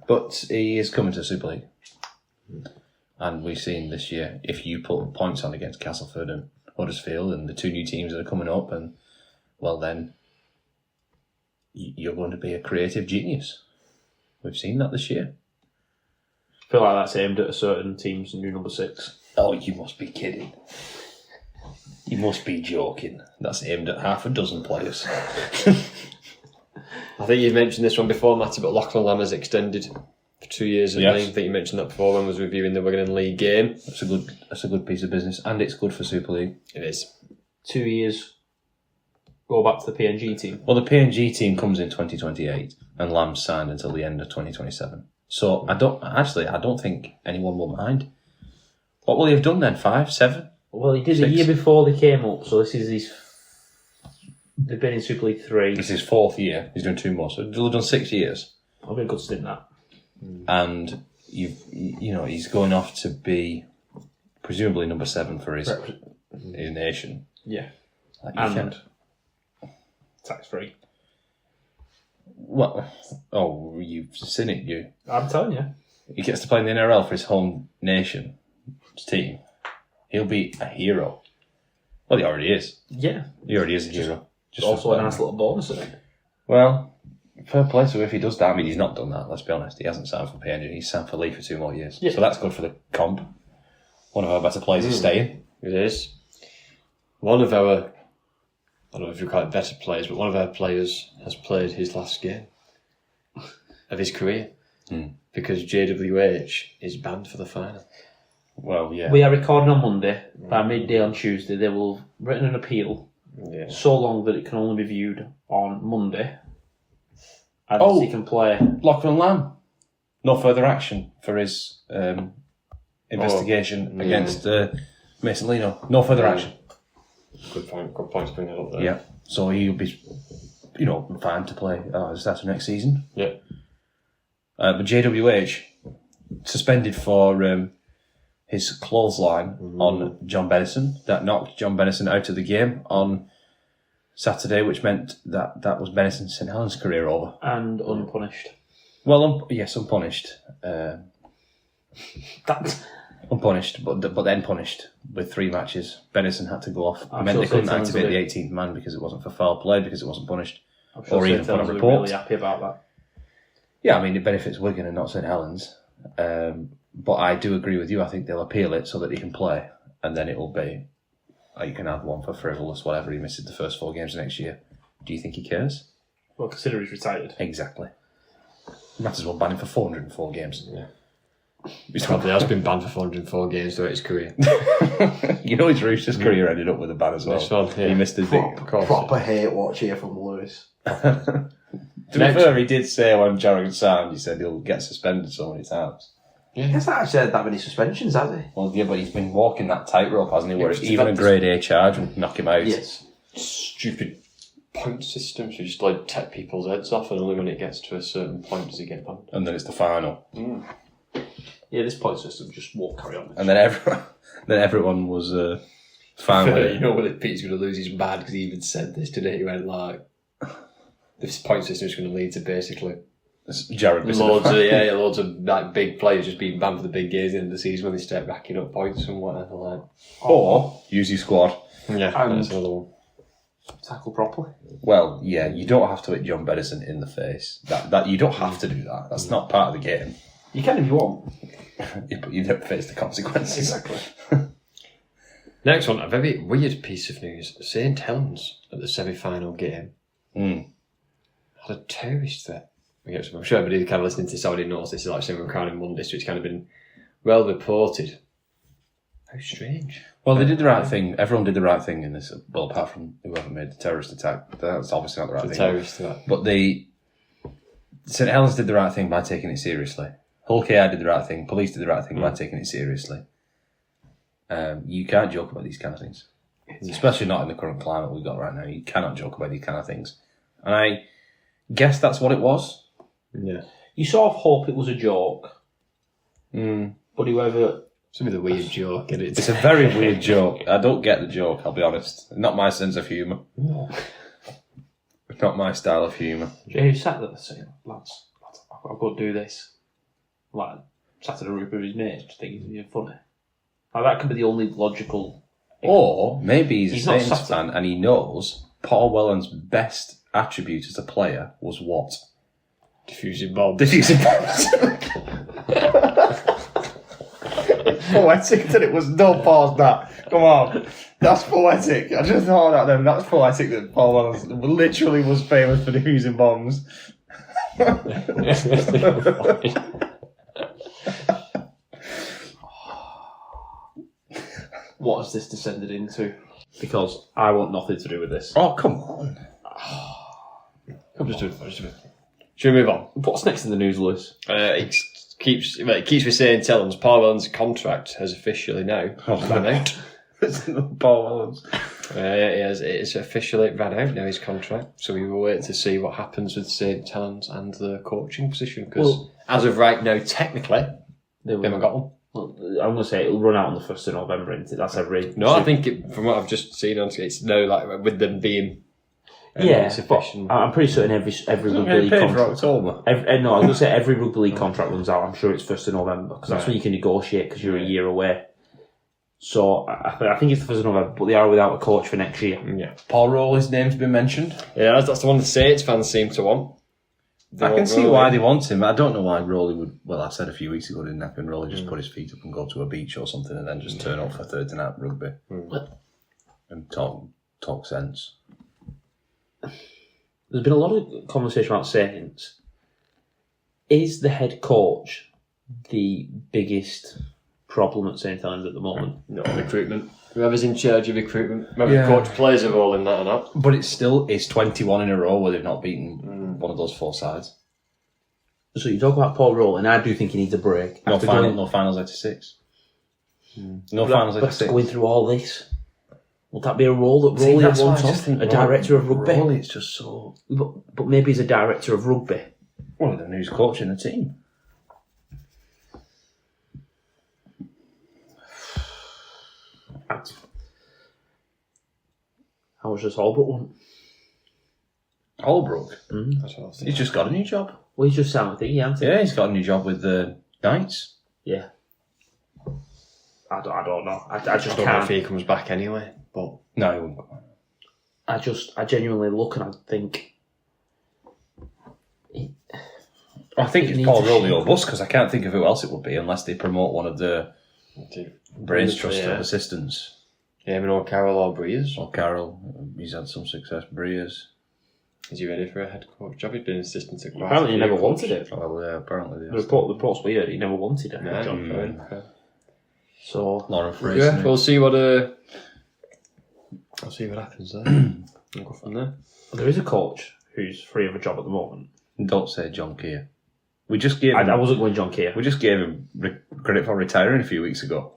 But he is coming to the Super League. And we've seen this year, if you put points on against Castleford and Huddersfield and the two new teams that are coming up, and well, then you're going to be a creative genius. We've seen that this year. I feel like that's aimed at a certain team's new number 6. Oh, you must be kidding. You must be joking. That's aimed at half a dozen players. I think you've mentioned this one before, Matty, but Lachlan Lam has extended for 2 years at Leigh. I think you mentioned that before when I was reviewing the Wigan and Leigh game. That's a good piece of business, and it's good for Super League. It is. 2 years. Go back to the PNG team. Well, the PNG team comes in 2028, and Lam's signed until the end of 2027. So I don't think anyone will mind. What will he have done then? 5, 7? Well, he did 6? a year before they came up, so this is his... They've been in Super League 3. This is his 4th year. He's doing 2 more, so he'll have done 6 years. I've been a good stint that. And he's going off to be presumably number 7 for his nation. Yeah. And tax free. Well, you've seen it, you. I'm telling you. He gets to play in the NRL for his home nation's team. He'll be a hero. Well, he already is. Yeah. He already is a hero. Just also a nice little bonus, isn't it? Well, fair play to him if he does that. I mean, he's not done that, let's be honest. He hasn't signed for PNG. He's signed for Leigh for 2 more years. Yeah. So that's good for the comp. One of our better players is staying. It is. One of our, I don't know if you call it better players, but one of our players has played his last game of his career because JWH is banned for the final. Well, yeah. We are recording on Monday. By midday on Tuesday, they will have written an appeal so long that it can only be viewed on Monday. And he can play. Lachlan Lam. No further action for his investigation against Mason Lino. No further action. Good point to bring that up there. Yeah. So he'll be, fine to play start of next season. Yeah. But JWH suspended for his clothesline on John Bennison. That knocked John Bennison out of the game on Saturday, which meant that was Bennison's St Helens career over. And unpunished. Well, yes, unpunished. That's... Unpunished, but then punished with 3 matches. Bennison had to go off. I'm It meant sure they couldn't St Helens activate will the 18th man because it wasn't for foul play, because it wasn't punished. I'm sure or even St put a Helens will be report. really happy about that. Yeah, I mean, it benefits Wigan and not St Helens. But I do agree with you. I think they'll appeal it so that he can play, and then it will be, you can have one for frivolous, whatever. He misses the first 4 games next year. Do you think he cares? Well, consider he's retired. Exactly. Might as well ban him for 404 games. Yeah. He probably has been banned for 404 games throughout his career. His Roosters career ended up with a ban as well. This one, yeah. He missed his big... Proper hate watch here from Lewis. To be fair, he did say when Jarrett signed, he said he'll get suspended so many times. He hasn't actually had that many suspensions, has he? Well, yeah, but he's been walking that tightrope, hasn't he? Where Yeah, even a grade A charge would knock him out. Yes. Stupid point system, so you just tap people's heads off, and only when it gets to a certain point does he get banned. And then it's the final. Yeah, this point system just won't carry on. And then everyone was Finally. You know whether Pete's going to lose his mind because he even said this today. He went like, this point system is going to lead to basically Jared loads of like big players just being banned for the big games in the season when they start racking up points and whatever. Like, Or use your squad. yeah, that's another one. Tackle properly. Well, yeah, you don't have to hit John Bedison in the face. That you don't have to do that. That's not part of the game. You can if you want. Yeah, but you don't face the consequences. Exactly. Next one, a very weird piece of news. St Helens at the semi-final game had a terrorist threat. I'm sure everybody kind of listening to this already knows this is like Simon Crown in Monday, so it's kind of been well reported. How strange. Well, they did the right thing. Everyone did the right thing in this. Well, apart from whoever made the terrorist attack. That's obviously not the right thing. Terrorist threat. But St Helens did the right thing by taking it seriously. Hull KI did the right thing. Police did the right thing by taking it seriously. You can't joke about these kind of things. Especially not in the current climate we've got right now. You cannot joke about these kind of things. And I guess that's what it was. Yeah. You sort of hope it was a joke. But whoever... It's a bit of a weird joke, isn't it? It's a very weird joke. I don't get the joke, I'll be honest. Not my sense of humour. Not my style of humour. Jay sat there saying, lads, I've got to do this. Like, sat at a group of his mates, just thinking you're funny. Like, that could be the only logical... Or maybe he's a not Saints sat fan and he knows Paul Whelan's best attribute as a player was what? Diffusing bombs. Diffusing bombs. Poetic that it was no pause that. Come on. That's poetic. I just thought that then. That's poetic that Paul Whelan literally was famous for diffusing bombs. What has this descended into? Because I want nothing to do with this. Oh, come on. Just do it. Should we move on? What's next in the news, Lewis? It keeps me saying, Tellens, Paul Whelan's contract has officially now run out. Paul Whelan's. It's officially ran out now, his contract. So we will wait to see what happens with St Helens and the coaching position. Because as of right now, technically, they haven't got one. Well, I'm going to say it'll run out on the 1st of November, isn't it? That's every... No, I think from what I've just seen, it's now like with them being sufficient. But I'm pretty certain every rugby league contract... October. No, I was going to say every rugby league contract runs out. I'm sure it's 1st of November because that's when you can negotiate because you're a year away. So I think it's the 1st of November, but they are without a coach for next year. Yeah. Paul Rowley's name's been mentioned. Yeah, that's the one the Saints fans seem to want. I can see why they want him. I don't know why Rowley would... Well, I said a few weeks ago, didn't I? Can Rowley just put his feet up and go to a beach or something and then just turn up for Thursday night rugby and talk sense. There's been a lot of conversation about Saints. Is the head coach the biggest problem at St Helens at the moment? No, recruitment. Whoever's in charge of recruitment, whether the coach plays a role in that or not. But it's 21 in a row where they've not beaten one of those four sides. So you talk about Paul Rowley, and I do think he needs a break. No finals 86. No finals 86. Going through all this. Would that be a role that Rowley wants off? A director of rugby? Rowley, it's just so... But maybe he's a director of rugby. Well, then who's coaching the team? How much does Holbrook want? Holbrook? That's what I was He's just got a new job. Well, he's just sound thingy, hasn't he? Yeah, he's got a new job with the Knights. Yeah. I don't know. I just don't know if can't. he comes back anyway. But No, he wouldn't. I genuinely look and I think. I think It it's needs Paul a Rowley shape or bust because I can't think of who else it would be unless they promote one of the Brains Trust assistants. Eamon or Carroll or Breers. Or Carroll, he's had some success. Breers. Is he ready for a head coach job? He's been an assistant at Apparently, he never wanted it. Oh, yeah, apparently. The reports we heard he never wanted it. No, job. So Lauren Fraser. yeah, we'll see what happens there. We'll go from there. there is a coach who's free of a job at the moment. Don't say John Keir. We just gave him, I wasn't going John Keir. we just gave him credit for retiring a few weeks ago.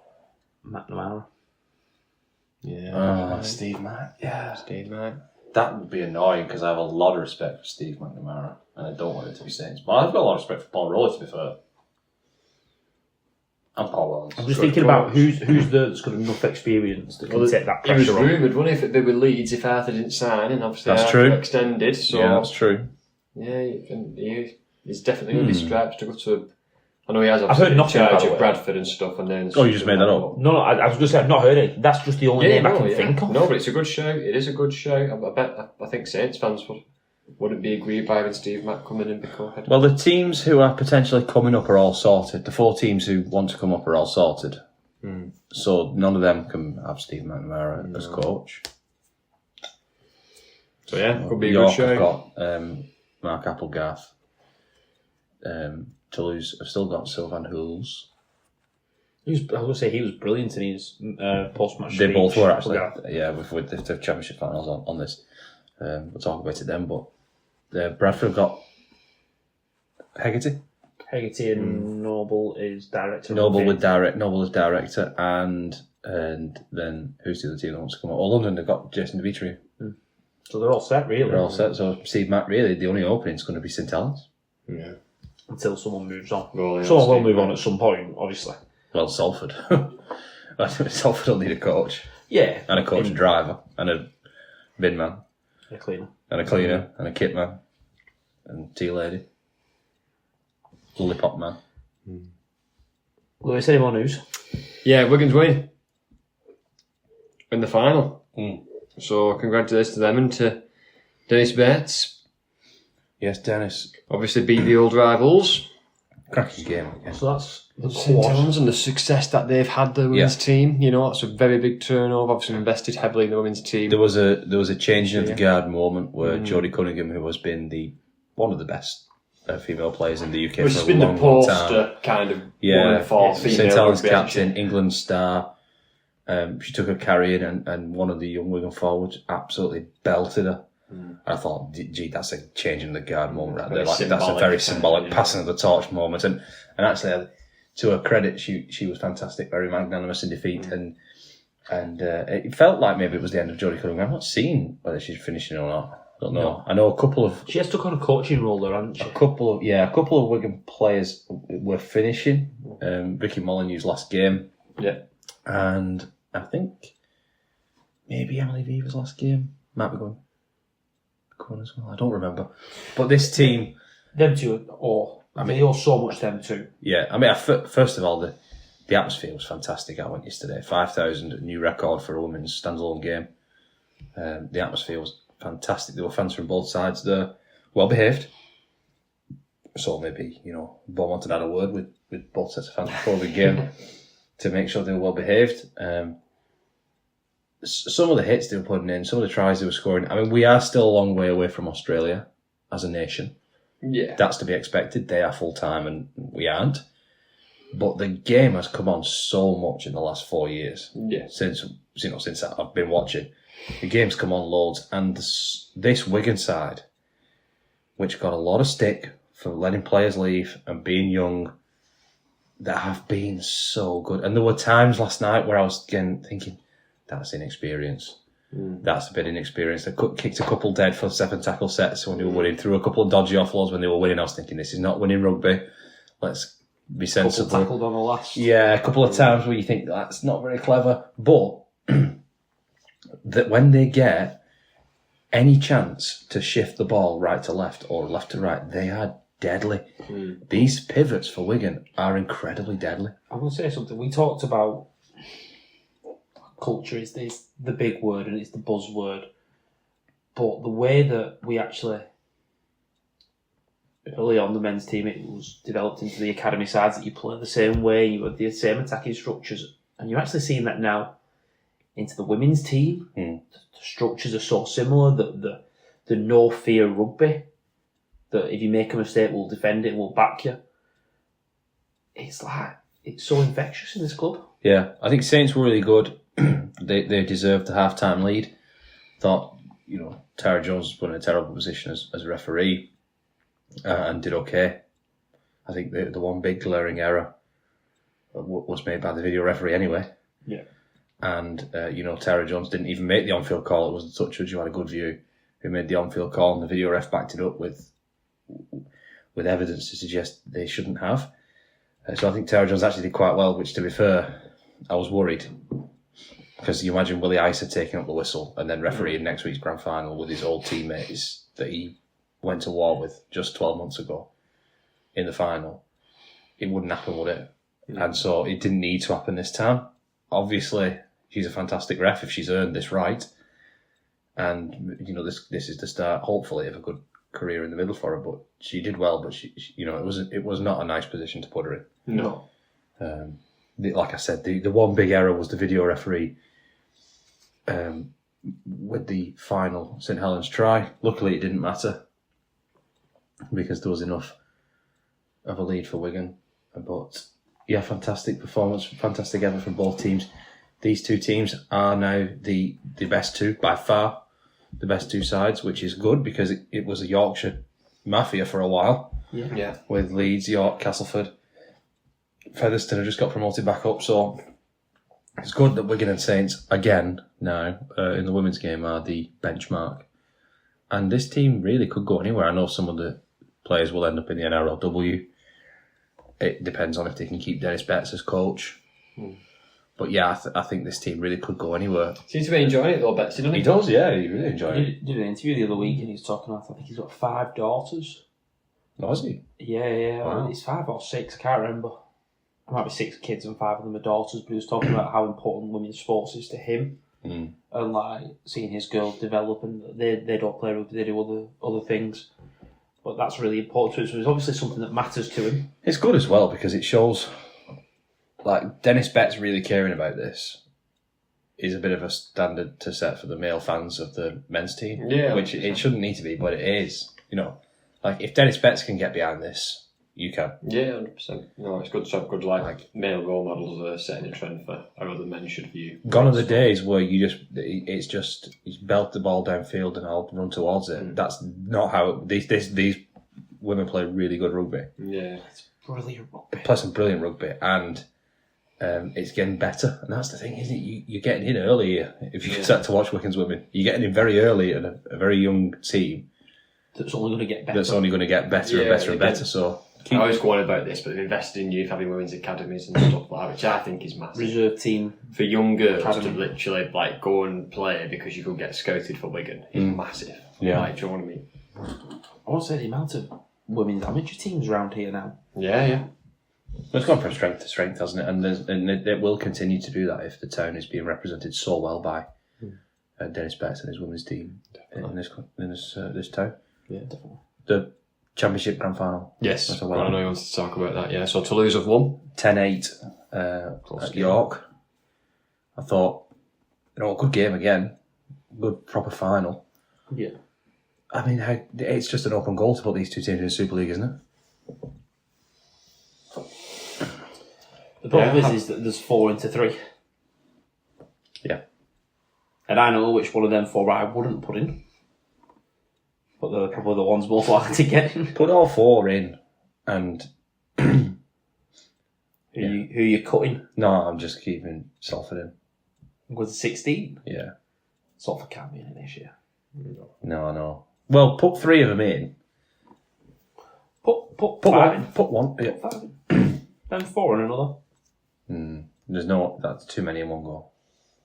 McNamara. Yeah. Steve Mack. Yeah. Steve Mack. That would be annoying because I have a lot of respect for Steve McNamara and I don't want it to be Saints. But I've got a lot of respect for Paul Rowley, to be fair. And Paul Wellens. I'm just thinking about who's there that's got enough experience that can take that It was pressure on. rumoured, wasn't it, if they were Leeds if Arthur didn't sign, and obviously That's Arthur true. extended. So Yeah, that's true. yeah, he's definitely going to be strapped to go to. I know he has I've obviously heard in nothing, by charge the of way. Bradford and stuff. And then Oh, you just made that up? No, I was going to say I've not heard it. That's just the only name I can think of. No, but it's a good show. It is a good show. I think Saints fans wouldn't be aggrieved by having Steve Mack come in and become head. Well, the teams who are potentially coming up are all sorted. The 4 teams who want to come up are all sorted. So none of them can have Steve McNamara as coach. So yeah, could be a York good show. have got Mark Applegarth. Toulouse have still got Sylvain Hules. I was going to say he was brilliant in his post-match They speech. both were actually. Yeah. With the championship finals on this. We'll talk about it then. But Bradford have got Hegarty. Hegarty and Noble is director. Noble is director, and then who's the other team that wants to come up? Oh, London, they've got Jason Dimitri. So they're all set, really. They're all set. So Steve Mack, really, the only opening is going to be St Helens. Yeah. Until someone moves on. Well, yeah, Someone will Steve move on Mack. at some point, obviously. Well, Salford. I think Salford will need a coach Yeah. and a coach and driver and a bin man A cleaner. and a cleaner and a kit man and tea lady, lollipop man. Lewis, any more news? Yeah, Wigan's win in the final. Mm. So congratulations to them and to Dennis Bates. Yes, Dennis. Obviously beat the old rivals. Cracking game. Yes. So that's the St quad. Helens and the success that they've had the women's team. You know, it's a very big turnover. Obviously invested heavily in the women's team. There was a changing of the guard moment where Jodie Cunningham, who has been one of the best female players in the UK Which for has a bin long, the long time. poster kind of Yeah, one for female St Helens rugby, hasn't captain, she? England star. She took her carrying and one of the young Wigan forwards absolutely belted her. I thought, gee, that's a change in the guard moment right there. Like, that's a very symbolic passing of the torch moment. And actually, to her credit, she was fantastic, very magnanimous in defeat. And it felt like maybe it was the end of Jodie Cunningham. I'm not seeing whether she's finishing or not. I don't know. No. I know a couple of She has took on a coaching role there, hasn't she? a couple of Wigan players were finishing. Vicky Molyneux's last game. Yeah. And I think maybe Emily Viva's last game might be going as well. I don't remember. But this team, Them two, they owe so much them too. yeah. I mean, first of all, the atmosphere was fantastic. I went yesterday. 5,000, new record for a women's standalone game. The atmosphere was fantastic. There were fans from both sides there, well behaved. So maybe Beaumont had a word with both sets of fans before the game to make sure they were well behaved. Some of the hits they were putting in, some of the tries they were scoring. I mean, we are still a long way away from Australia as a nation. Yeah. That's to be expected. They are full time and we aren't. But the game has come on so much in the last 4 years. Yeah. Since I've been watching, the game's come on loads, and this Wigan side, which got a lot of stick for letting players leave and being young, that have been so good. And there were times last night where I was again thinking, that's inexperience. That's a bit inexperienced. They kicked a couple dead for 7 tackle sets when they were winning, threw a couple of dodgy offloads when they were winning. I was thinking, this is not winning rugby. Let's be sensible. Couple tackled on the last. Yeah, a couple of times where you think that's not very clever. But that when they get any chance to shift the ball right to left or left to right, they are deadly. These pivots for Wigan are incredibly deadly. I'm going to say something. We talked about culture is the big word and it's the buzzword. But the way that we actually, early on the men's team, it was developed into the academy sides that you play the same way, you had the same attacking structures. And you're actually seeing that now into the women's team. The structures are so similar that the no fear rugby, that if you make a mistake, we'll defend it, we'll back you. It's so infectious in this club. Yeah, I think Saints were really good. They deserved the half-time lead. Thought, Tara Jones was put in a terrible position as a referee and did okay. I think the one big glaring error was made by the video referee anyway. Yeah. And, Tara Jones didn't even make the on-field call. It was the touch judge who had a good view who made the on-field call, and the video ref backed it up with evidence to suggest they shouldn't have. So I think Tara Jones actually did quite well, which, to be fair, I was worried. Because you imagine Willie Isa taking up the whistle and then refereeing next week's grand final with his old teammates that he went to war with just 12 months ago in the final. It wouldn't happen, would it? And so it didn't need to happen this time. Obviously, she's a fantastic ref if she's earned this right. And, you know, this is the start, hopefully, of a good career in the middle for her. But she did well, but she you know, it was not a nice position to put her in. No. Like I said, the one big error was the video referee with the final St Helens try. Luckily, it didn't matter because there was enough of a lead for Wigan. But yeah, fantastic performance, fantastic effort from both teams. These two teams are now the best two, by far, the best two sides, which is good because it was a Yorkshire mafia for a while. Yeah. With Leeds, York, Castleford. Featherstone have just got promoted back up, so it's good that Wigan and Saints, again, now, in the women's game, are the benchmark. And this team really could go anywhere. I know some of the players will end up in the NRLW. It depends on if they can keep Dennis Betts as coach. But yeah, I think this team really could go anywhere. Seems to be enjoying it though, Betsy, doesn't he? He does, yeah, he really enjoys it. He did an interview the other week and he was talking about, I think he's got 5 daughters. Oh, has he? Yeah. Wow. It's 5 or 6, I can't remember. It might be 6 kids and 5 of them are daughters, but he was talking about how important women's sports is to him. And like seeing his girls develop, and they don't play rugby, they do other things. But that's really important to him. So it's obviously something that matters to him. It's good as well because it shows, like, Dennis Betts really caring about this is a bit of a standard to set for the male fans of the men's team. Yeah, which it shouldn't need to be, but it is. You know, like, if Dennis Betts can get behind this, you can. Yeah, 100%. No, it's good to have good male role models setting a trend for how other men should view. Gone are the days where you belt the ball downfield and I'll run towards it. That's not how these women play really good rugby. Yeah, It's brilliant rugby. They play some brilliant rugby, and it's getting better. And that's the thing, isn't it? You're getting in early if you start to watch Wigan's women. You're getting in very early at a very young team. That's only going to get better. That's only going to get better and better and better. So. I always go on about this, but they've invested in youth, having women's academies and stuff like that, which I think is massive. Reserve team. For young girls Academy. to literally go and play because you could get scouted for Wigan is massive. Yeah. Like, do you know what I mean? I want to say the amount of women's amateur teams around here now. Yeah. It's gone from strength to strength, hasn't it? And it will continue to do that if the town is being represented so well by Dennis Betts and his women's team in this town. Yeah, definitely. The Championship Grand Final. Yes. That's a I know you wanted to talk about that, yeah. So Toulouse have won. 10-8 at York. I thought, a good game again. Good proper final. Yeah. I mean, it's just an open goal to put these two teams in the Super League, isn't it? The problem is that there's 4 into 3. Yeah. And I know which one of them 4 I wouldn't put in. But they're probably the ones most likely to get in. Put all 4 in, and Who you cutting? no, I'm just keeping Salford in. I'm going to 16. Yeah. Salford can't be in it this year. No. Well, put 3 of them in. Put Put 5 in. one. Put one. Yeah. Put 5 in. Then 4 in another. That's too many in one go.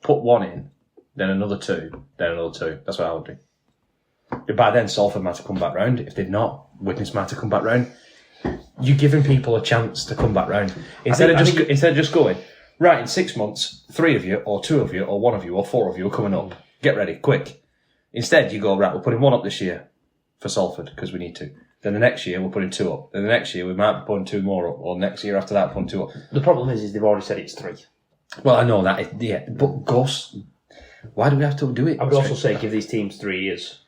Put 1 in, then another 2, then another 2. That's what I would do. By then, Salford might have come back round. If they've not, Witness might have come back round. You're giving people a chance to come back round. Instead of just going, right, in 6 months, 3 of you, or 2 of you, or 1 of you, or 4 of you are coming up. Get ready, quick. Instead, you go, right, we're putting 1 up this year for Salford, because we need to. Then the next year, we're putting 2 up. Then the next year, we might be putting 2 more up. Or next year after that, putting 2 up. The problem is they've already said it's 3. Well, I know that. Yeah, but Gus, why do we have to do it? I would also say give these teams 3 years.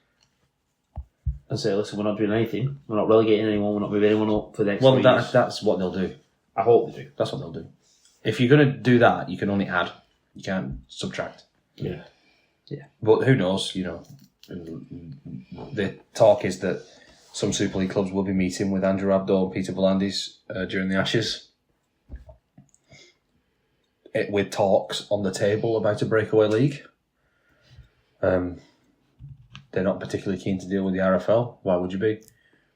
And say, listen, we're not doing anything. We're not relegating anyone. We're not moving anyone up for the next 3 years. That's what they'll do. I hope they do. That's what they'll do. If you're going to do that, you can only add. You can't subtract. Yeah. But who knows, the talk is that some Super League clubs will be meeting with Andrew Abdo and Peter Volandis during the Ashes. With talks on the table about a breakaway league. They're not particularly keen to deal with the RFL. Why would you be?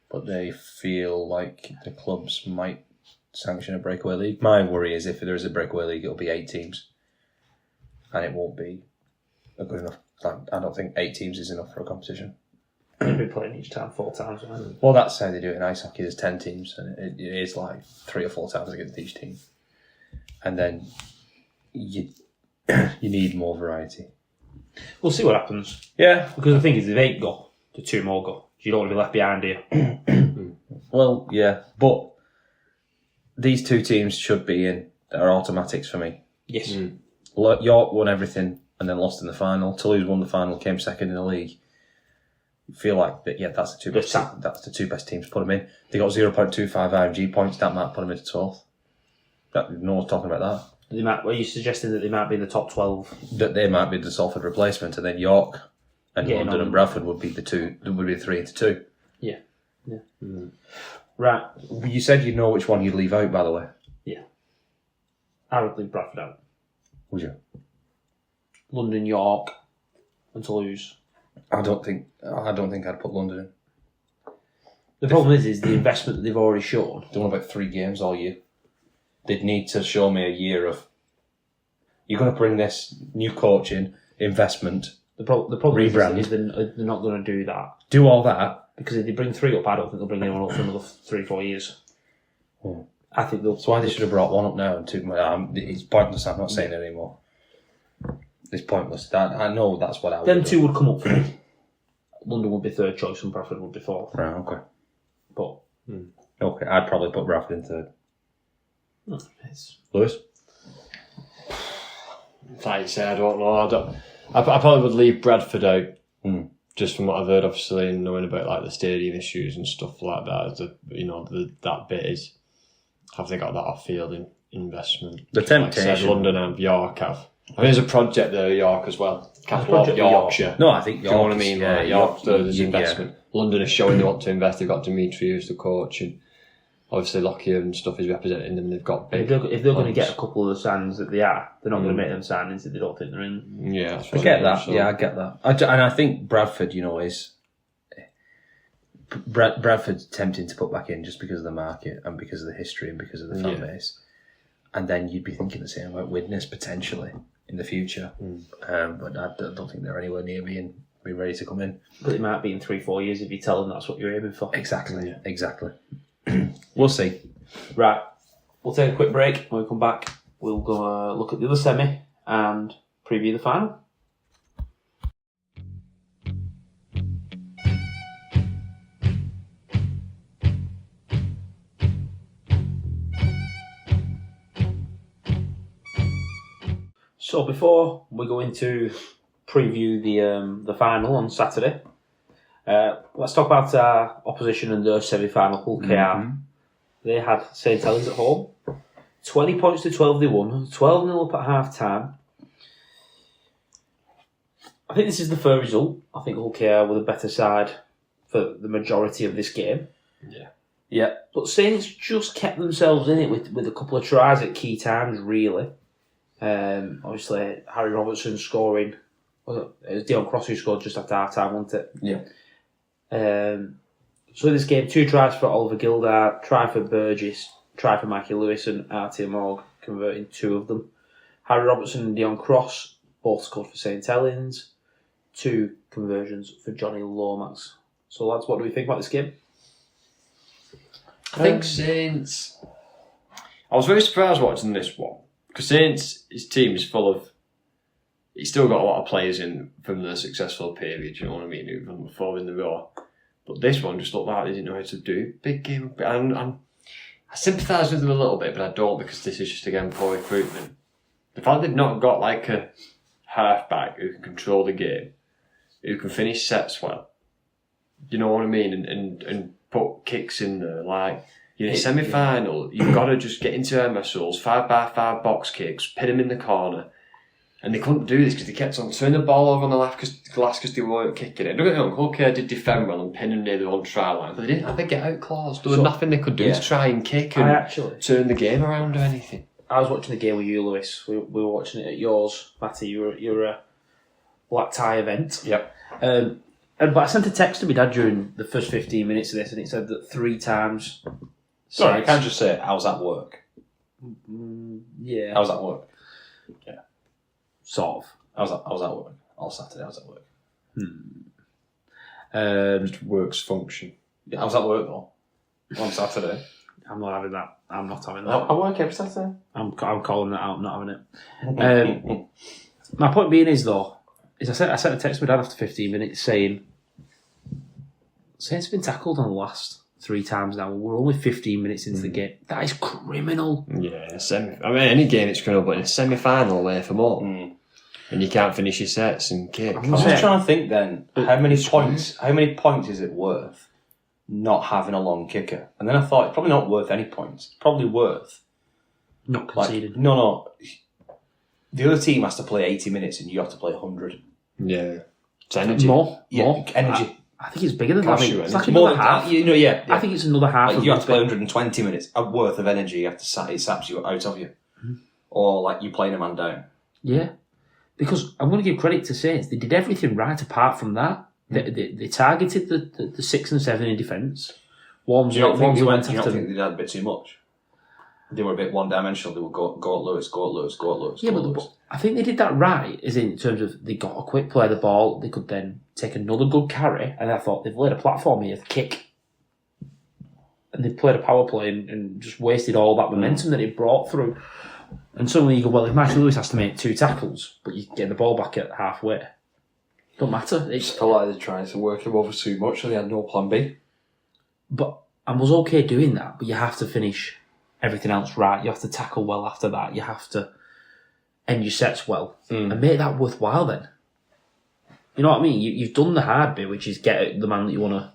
But they feel like the clubs might sanction a breakaway league. My worry is if there is a breakaway league, it'll be 8 teams, and it won't be a good enough. I don't think 8 teams is enough for a competition. You'll be playing each time 4 times. Well, that's how they do it in ice hockey. There's 10 teams, and it is like 3 or 4 times against each team. And then you need more variety. We'll see what happens. Yeah. Because the thing is, if 8 go, the 2 more go. You don't want to be left behind here. Well, yeah, but these 2 teams should be in. They're automatics for me. Yes. York won everything and then lost in the final. Toulouse won the final, came second in the league. You feel like that. Yeah, that's the 2 best. That's the 2 best teams. Put them in. They got 0.25 IMG points. That might put them into 12th. No one's talking about that. Were you suggesting that they might be in the top 12? That they might be the Salford replacement, and then York and Yeah, London and Bradford would be the 2. Would be the 3 into 2. Yeah. Right. You said you'd know which one you'd leave out. By the way, I would leave Bradford out. would you? London, York, and Toulouse. I don't think I'd put London in. The problem is the investment that they've already shown. They won about 3 games all year. They'd need to show me a year of. You're going to bring this new coaching investment. The problem Rebrand. is they're not going to do that. Do all that. Because if they bring 3 up, I don't think they'll bring anyone up for another 3-4 years. I think they'll. That's why they should have brought 1 up now and 2. It's pointless. I'm not saying it anymore. It's pointless. I know that's what I would Them do. 2 would come up for me. London would be 3rd choice and Bradford would be 4th. Right, okay. But Okay, I'd probably put Bradford in 3rd. it's Lewis? Like you say, I don't know. I probably would leave Bradford out. Just from what I've heard, obviously, and knowing about like the stadium issues and stuff like that. That bit is, have they got that off-field investment? The temptation. Like I said, London and York have. I mean, there's a project there, York as well. Capital of Yorkshire. No, I think Do you know what I mean? Like, York, there's yeah. investment. London is showing they want to invest. They've got Dimitri who's the coach, and obviously Lockyer and stuff is representing them. They've got big. if they're going to get a couple of the signings that they are, they're not going to make them signings if they don't think they're in. Yeah, that's I what get mean, that. so- Yeah, I get that. And I think Bradford, is Bradford's tempting to put back in just because of the market and because of the history and because of the fan base. And then you'd be thinking the same about Widnes potentially in the future. But I don't think they're anywhere near being ready to come in. But it might be in 3-4 years if you tell them that's what you're aiming for. Exactly. We'll see. Right. We'll take a quick break. When we come back, we'll go look at the other semi and preview the final. So before we go into preview the final on Saturday, let's talk about our opposition in the semi-final. Hull KR. They had St Helens at home. 20 points to 12 they won. 12-0 up at half-time. I think this is the fair result. I think Hull KR were the better side for the majority of this game. Yeah. But Saints just kept themselves in it with a couple of tries at key times, really. Obviously, Harry Robertson scoring. It was Dion Cross who scored just after half-time, wasn't it? Yeah. So in this game, 2 tries for Oliver Gildart, try for Burgess, try for Mikey Lewis, and Artie Morg converting 2 of them. Harry Robertson and Dion Cross both scored for St Helens. 2 conversions for Johnny Lomax. So lads, what do we think about this game? I think Saints. I was very surprised watching this one because Saints, his team is full of. He's still got a lot of players in from the successful period. You know what I mean? Who've won 4 in the row. But this one just looked like they didn't know how to do big game. And I sympathise with them a little bit, but I don't because this is just again poor recruitment. The fact they've not got like a halfback who can control the game, who can finish sets well. You know what I mean? And put kicks in there. Like, semi-final, you've got to just get into their muscles, 5x5 box kicks, pin them in the corner. And they couldn't do this because they kept on turning the ball over on the glass because they weren't kicking it. Don't get me wrong, Hull KR did defend well and pin them near their own try line, but they didn't have a get out clause. There was nothing they could do to try and kick and turn the game around or anything. I was watching the game with you, Lewis. We were watching it at yours, Matty. You were a black tie event. Yep. But I sent a text to my dad during the first 15 minutes of this, and it said that 3 times Sorry, you can't just say, how's that work? Yeah. How's that work? Sort of. How's that work? All Saturday, how's that work? Just works function. Yeah, how's that work though? On Saturday. I'm not having that. I'm not having that. I work every Saturday. I'm calling that out. I'm not having it. My point being is though, I sent a text to my dad after 15 minutes saying, Saints have been tackled on the last 3 times now. We're only 15 minutes into the game. That is criminal. Yeah, any game it's criminal, but in a semi-final away from home, and you can't finish your sets and kick. I was just trying to think then, how many points is it worth not having a long kicker? And then I thought, it's probably not worth any points. It's probably worth... Not conceded. No. The other team has to play 80 minutes and you have to play 100. Yeah. It's energy. More. Energy. I think it's bigger than that. Costs you It's like energy. another half. Yeah. I think it's another half. Like of you have to the- play 120 minutes worth of energy. You have to it saps you out of you, or like you playing a man down. Yeah. Because I'm going to give credit to Saints. They did everything right apart from that. They targeted the 6 and 7 in defence. Do you not think went they after did a bit too much? They were a bit one-dimensional. They would go at Lewis. Yeah, but I think they did that right, as in terms of they got a quick play of the ball, they could then take another good carry, and I thought they've laid a platform here to kick. And they've played a power play and just wasted all that momentum that it brought through. And suddenly you go, well, if Michael Lewis has to make 2 tackles, but you get the ball back at halfway, don't matter. It's felt like they're trying to work him over too much, so they had no plan B. But I was okay doing that, but you have to finish everything else right. You have to tackle well after that. You have to end your sets well and make that worthwhile then. You know what I mean? You've done the hard bit, which is get the man that you want to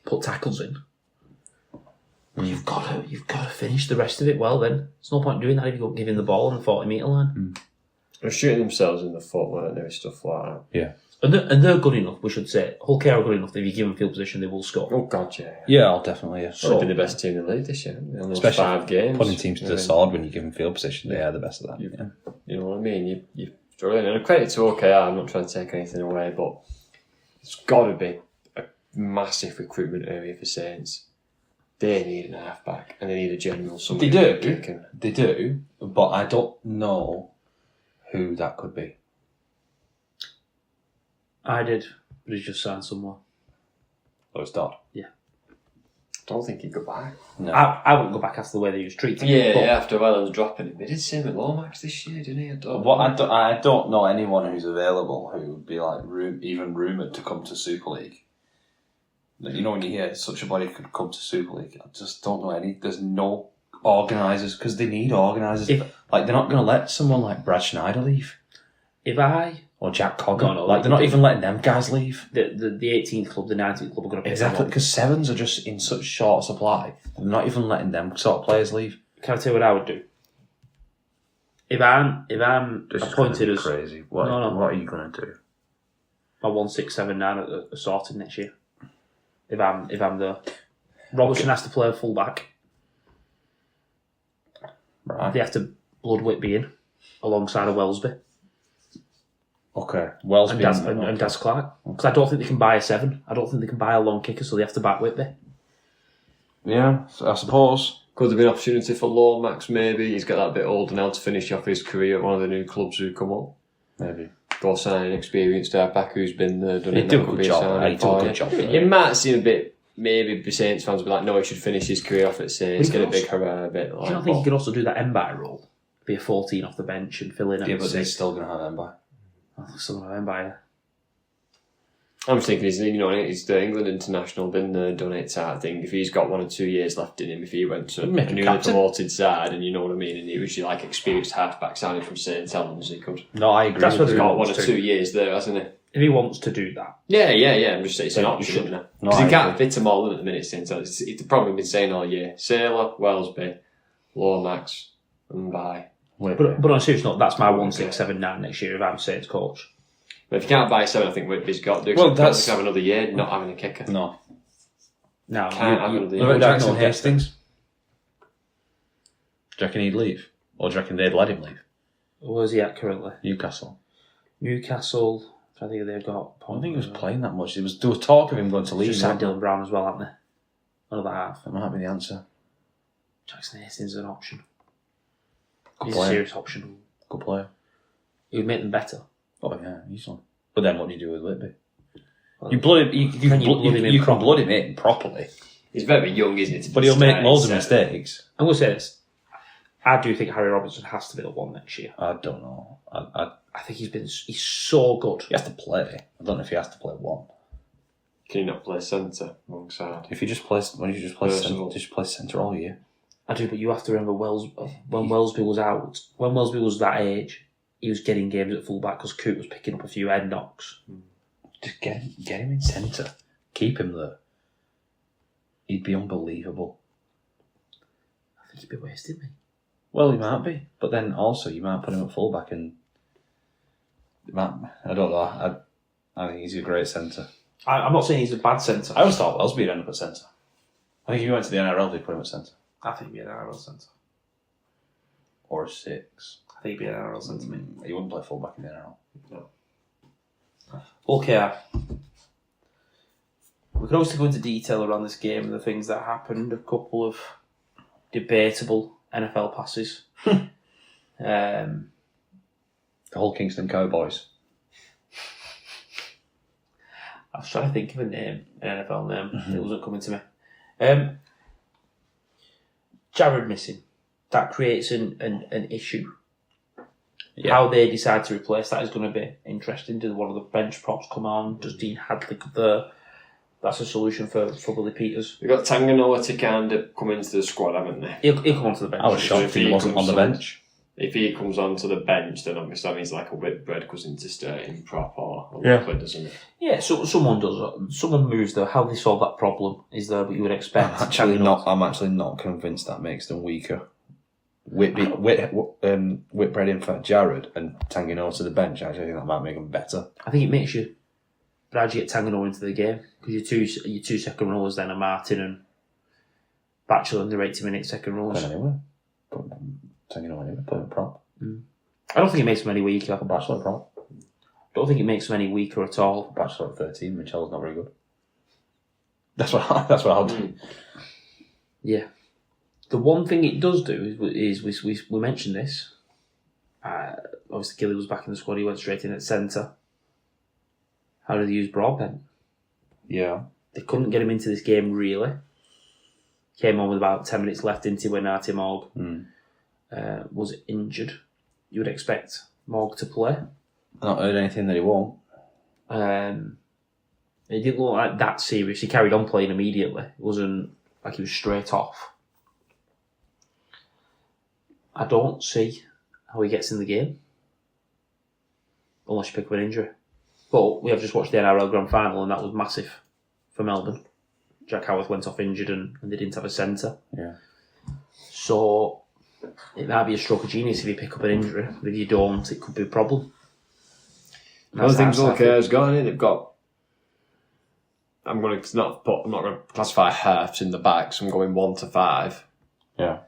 put tackles in. But you've got to finish the rest of it well then. There's no point doing that if you don't give him the ball on the 40 metre line. They're shooting themselves in the foot, weren't they, stuff like that. Yeah. And they're good enough, we should say. Hull KR are good enough that if you give them field position, they will score. Oh, God, yeah. Yeah, definitely. Yeah. They've been the best team in the league this year. They only Especially 5 games. putting teams to the sword when you give them field position, they are the best of that. You know what I mean? You're struggling. And a credit to OKR, I'm not trying to take anything away, but it's got to be a massive recruitment area for Saints. They need an half-back and they need a general. They do, but I don't know who that could be. I did, but he's just signed somewhere. Oh, it's Dodd. Yeah. Don't think he'd go back. No. I wouldn't go back after the way that he was treated. Yeah, but after Wellens dropping him. They did say him at Lomax this year, didn't he? I don't know anyone who's available who would be like even rumoured to come to Super League. You know, when you hear such a body could come to Super League, I just don't know any. There's no organisers because they need organisers. They're not going to let someone like Brad Schneider leave. Or Jack Coggan. They're not even letting them guys leave. The 18th club, the 19th club are going to pick Exactly, them up. because 7s are just in such short supply. They're not even letting them sort of players leave. Can I tell you what I would do? If I'm appointed as crazy. What are you going to do? my 1679 are sorted next year. If I'm the Robertson has to play a full back. Right. They have to blood Whitby in alongside a Wellesby Okay. Wellesby and Daz Clark. Because I don't think they can buy a 7. I don't think they can buy a long kicker, so they have to back Whitby. Yeah, I suppose. Could there be an opportunity for Lomax, maybe? He's got that bit older now to finish off his career at one of the new clubs who come up. Maybe. Go sign an experienced halfback who's been there, done He'd it. do That a could good be job. signing He'd do a for good you. job. It might seem a bit, maybe the Saints fans will be like, no, he should finish his career off at Saints, get a big hurrah, a bit like Do you not think he could also do that Mbai role? Be a 14 off the bench and fill in at Yeah, but they're 6. still going to have Mbai. Still have Mbai. I'm thinking he's the England international, been there, done it type thing. If he's got 1 or 2 years left in him, if he went to a Make a newly captain. promoted side, and you know what I mean, and he was your like experienced halfback signing from St Helens, he could. No, I agree. That's what He's he got wants 1 or to. 2 years there, hasn't he? If he wants to do that. Yeah. I'm just saying it's an Then you option, should. isn't it? No, Because I he can't agree. fit them all in at the minute, St Helens. It's the problem we've been saying all year. Sailor, Wellesby, Lomax, and Mbai. But on a serious note, that's my 1679 next year if I'm Saints coach. But if you can't buy 7, I think Whitby's got to do. Well, That's have another year not having a kicker. No. Now, Can't have another What year. about Jackson no, Hastings? Do you reckon he'd leave? Or do you reckon they'd let him leave? where's he at currently? Newcastle. Newcastle. I think they've got. I don't think he was playing that much. There was talk of him going to leave. Just signed Dylan Brown as well, haven't they? Another half. That might be the answer. Jackson Hastings is an option. Good He's player. a serious option. Good player. It would make them better. Oh yeah, easily. But then what do you do with Whitby? Well, You blood him. You can you blood him in can properly? blood him in properly, He's very young, isn't he? but he'll make loads of mistakes. I'm going to say this. I do think Harry Robertson has to be the one next year. I don't know. I think he's so good. He has to play. I don't know if he has to play one. Can he not play centre alongside? If you just play, when you just play First of centre, all. just play centre all year. I do, but you have to remember when Wellesby was out, when Wellesby was that age, he was getting games at fullback because Coote was picking up a few head knocks. Just get him in centre. Keep him there. He'd be unbelievable. I think he'd be wasting me. Well, he might be, but then also you might put him at fullback and I don't know. I think he's a great centre. I'm not saying he's a bad centre. I always thought Wellesby would end up at centre. I think if he went to the NRL, they'd put him at centre. I think he'd be an NRL centre. Or a 6. I think he'd be an NRL centre. He wouldn't play fullback in the NRL. Okay. We can obviously go into detail around this game and the things that happened. A couple of debatable NFL passes. The whole Kingston Cowboys. I was trying to think of a name, an NFL name. It wasn't coming to me. Jared missing. That creates an issue. Yeah. How they decide to replace that is going to be interesting. Does one of the bench props come on? Does Dean Hadley there? That's a solution for Billy Peters. They've got Tanganoa to kind of come into the squad, haven't they? He'll come onto the bench. I was shocked if he he wasn't on comes the on- bench. If he comes onto the bench, then obviously that means like a Whitbread goes into starting prop or Yeah. Whitbread, doesn't it? Yeah, so someone does. Someone moves there. How they solve that problem is there, but you would expect. I'm actually not convinced that makes them weaker. Whitbread in for Jared and Tanganoa to the bench. I actually think that might make them better. I think it makes you. But how'd you get Tanganoa into the game? Because your two second rollers then are Martin and Batchelor in their 80-minute second rollers. Put anywhere. Put Tanganoa anywhere. Put him prop. I don't think it makes them any weaker. Bachelor prop. Don't think it makes them any weaker at all. Bachelor at 13. Michelle's not very good. That's what I'll do. Yeah. The one thing it does do is we mentioned this. Obviously, Gilly was back in the squad. He went straight in at centre. How did they use Broadbent? Yeah. They couldn't get him into this game, really. Came on with about 10 minutes left into when Artie Morg was injured. You would expect Morg to play. I've not heard anything that he won't. It didn't look like that serious. He carried on playing immediately. It wasn't like he was straight off. I don't see how he gets in the game. Unless you pick up an injury. But we have just watched the NRL Grand Final and that was massive for Melbourne. Jack Howarth went off injured and they didn't have a centre. Yeah. So it might be a stroke of genius if you pick up an injury. But if you don't, it could be a problem. And Other that's things how I has gone in. They've got. I'm not going to classify halves in the backs. I'm going 1 to 5. Yeah.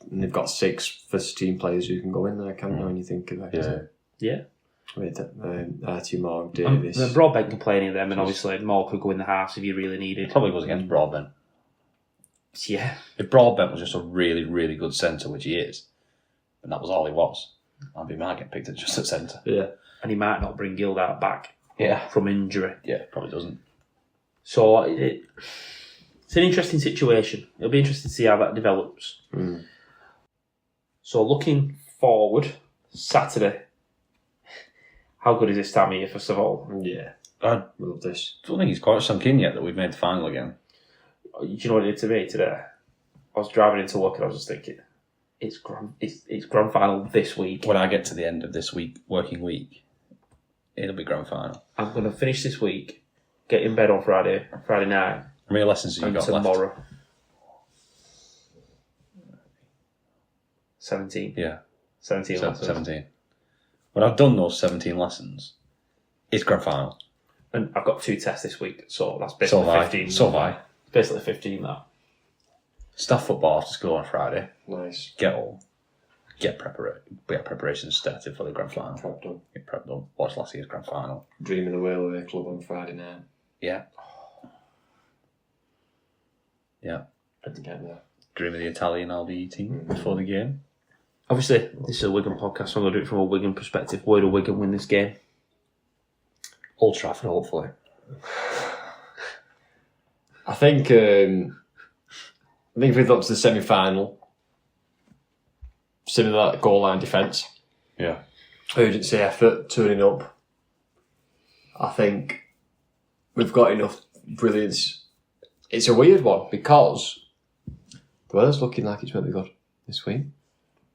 And they've got 6 first team players who can go in there, can't they, when you think of it? Yeah. Yeah. With Artie Morg, And Davis. then Broadbent can play any of them, and obviously Moore could go in the halves if you really needed. Probably goes against Broadbent. Yeah. If Broadbent was just a really, really good centre, which he is, and that was all he was, he might get picked at just at centre. Yeah. And he might not bring Gildart back Yeah. from injury. Yeah, probably doesn't. So it's an interesting situation. It'll be interesting to see how that develops. So looking forward, Saturday. How good is this time of year, first of all? Yeah. I We love this. don't think he's quite sunk in yet that we've made the final again. Do you know what it did to me today? I was driving into work and I was just thinking, it's grand final this week. When I get to the end of this working week, it'll be grand final. I'm going to finish this week, get in bed on Friday night, How many lessons have you and got tomorrow. left? 17. Yeah, 17 lessons. 17. When I've done those 17 lessons, it's grand final. And I've got 2 tests this week, so that's So basically have I. 15. So have I. Basically 15 that. Staff football after school on Friday. Nice. Get home. Get preparations started for the grand final. Prep done. Get prep done. Watch last year's grand final. Dreaming the Whaleway Club on Friday night. Yeah. Yeah. Had to get there. dream of the Italian I'll be eating before the game. Obviously, this is a Wigan podcast, so I'm going to do it from a Wigan perspective. Where do Wigan win this game? Old Trafford, hopefully. I think if we look to the semi-final, similar goal line defence, Yeah. urgency, effort, turning up. I think we've got enough brilliance. It's a weird one because the weather's looking like it's meant to be good this week.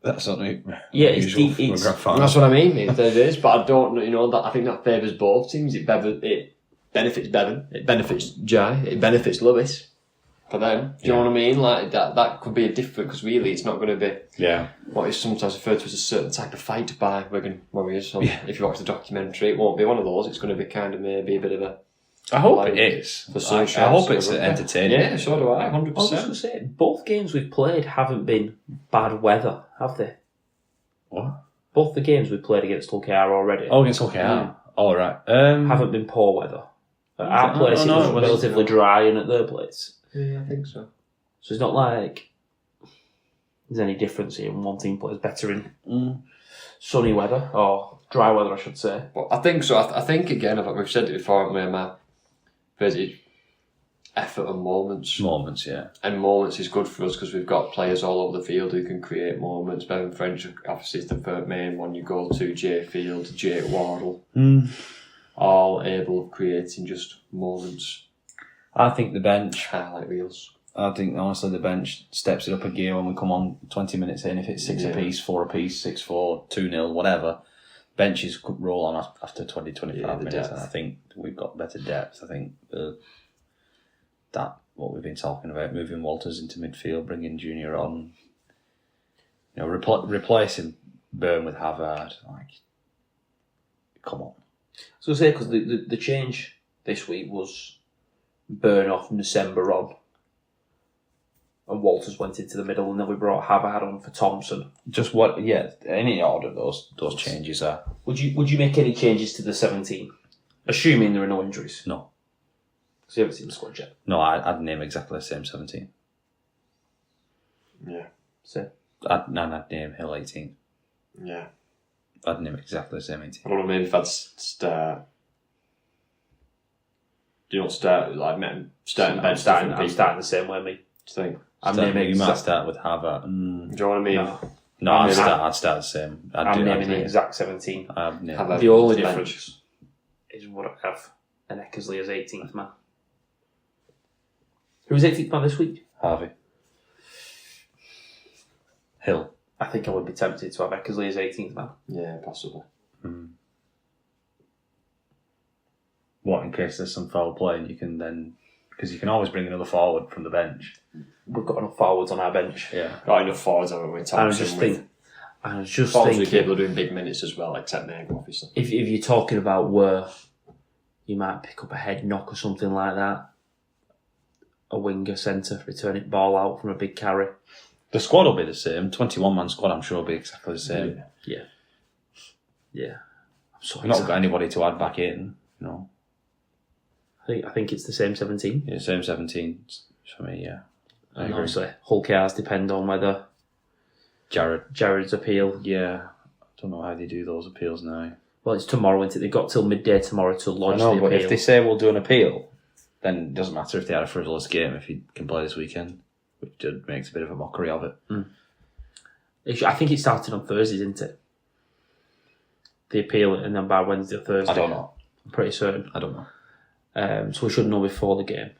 That's not new. Yeah, it's usual deep, it's- for a grand final. That's what I mean. It is, but I don't know. That I think that favours both teams. It benefits Bevan. It benefits Jai. It benefits Lewis. For them, do you know what I mean? Like that could be a different because really it's not going to be Yeah. what is sometimes referred to as a certain type of fight by Wigan Warriors. So if you watch the documentary, it won't be one of those. It's going to be kind of maybe a bit of a. I hope Like, it is. for I social hope sort it's of, entertaining. Yeah, so do I. I was just 100%. going to say, both games we've played haven't been bad weather, have they? What? Both the games we've played against Hull KR already Oh, against OKR. All right. haven't been poor weather. Our place no, was it was- relatively dry, and at their place. Yeah, I think so. So it's not like there's any difference here. One team plays better in sunny weather, or dry weather, I should say. But I think so. I think again, we've said it before, haven't we, Matt? Basically, effort and moments. Moments, yeah. And moments is good for us because we've got players all over the field who can create moments. Bevan French, obviously, is the first main one you go to. Jay Field, Jay Wardle, all able of creating just moments, I think the bench. highlight reels. I think honestly the bench steps it up a gear when we come on 20 minutes in. If it's 6 apiece, 4 apiece, 6-4, 2-0, whatever, benches could roll on after 20, 25 Yeah, the minutes. depth. And I think we've got better depth. I think that what we've been talking about, moving Walters into midfield, bringing Junior on, replacing Byrne with Havard. Like, come on. So I say because the change this week was Burn off and December on, and Walters went into the middle, and then we brought Havard on for Thompson. Just what? Yeah, any order those changes are. Would you make any changes to the 17, assuming there are no injuries? No. Because you haven't seen the squad yet. No, I'd name exactly the same 17. Yeah, So I'd name Hill 18. yeah. I'd name exactly the same 18. I don't know. Maybe if I'd start. Do you not start like starting bench? I'm starting the same way, mate. Do you think? I'm You naming might start with Havard. Do you know what I mean? No, I'd start the same. I'm naming the exact 17. I'd name Havard. The only bench. difference is what I have an Eckersley as 18th man. Who's 18th man this week? Harvey. Hill. I think I would be tempted to have Eckersley as 18th man. Yeah, possibly. What, in case there's some foul play and you can then... Because you can always bring another forward from the bench. We've got enough forwards on our bench. Yeah. Got enough forwards, haven't we? And Thompson I was just forwards are thinking, capable of doing big minutes as well, except Meg, obviously. if you're talking about where you might pick up a head knock or something like that, a winger centre, returning ball out from a big carry. The squad will be the same. 21-man squad, I'm sure, will be exactly the same. Yeah. I'm so We've not excited. got anybody to add back in, I think it's the same 17. Yeah, same 17 for me, yeah. I And agree. obviously, Hull cars depend on whether Jared's appeal. Yeah. I don't know how they do those appeals now. Well, it's tomorrow, isn't it? They've got till midday tomorrow to I lodge know, the but appeal. if they say we'll do an appeal, then it doesn't matter if they had a frivolous game if he can play this weekend, which makes a bit of a mockery of it. I think it started on Thursday, didn't it? The appeal, and then by Wednesday or Thursday. I don't know. I'm pretty certain. I don't know. So we should know before the game.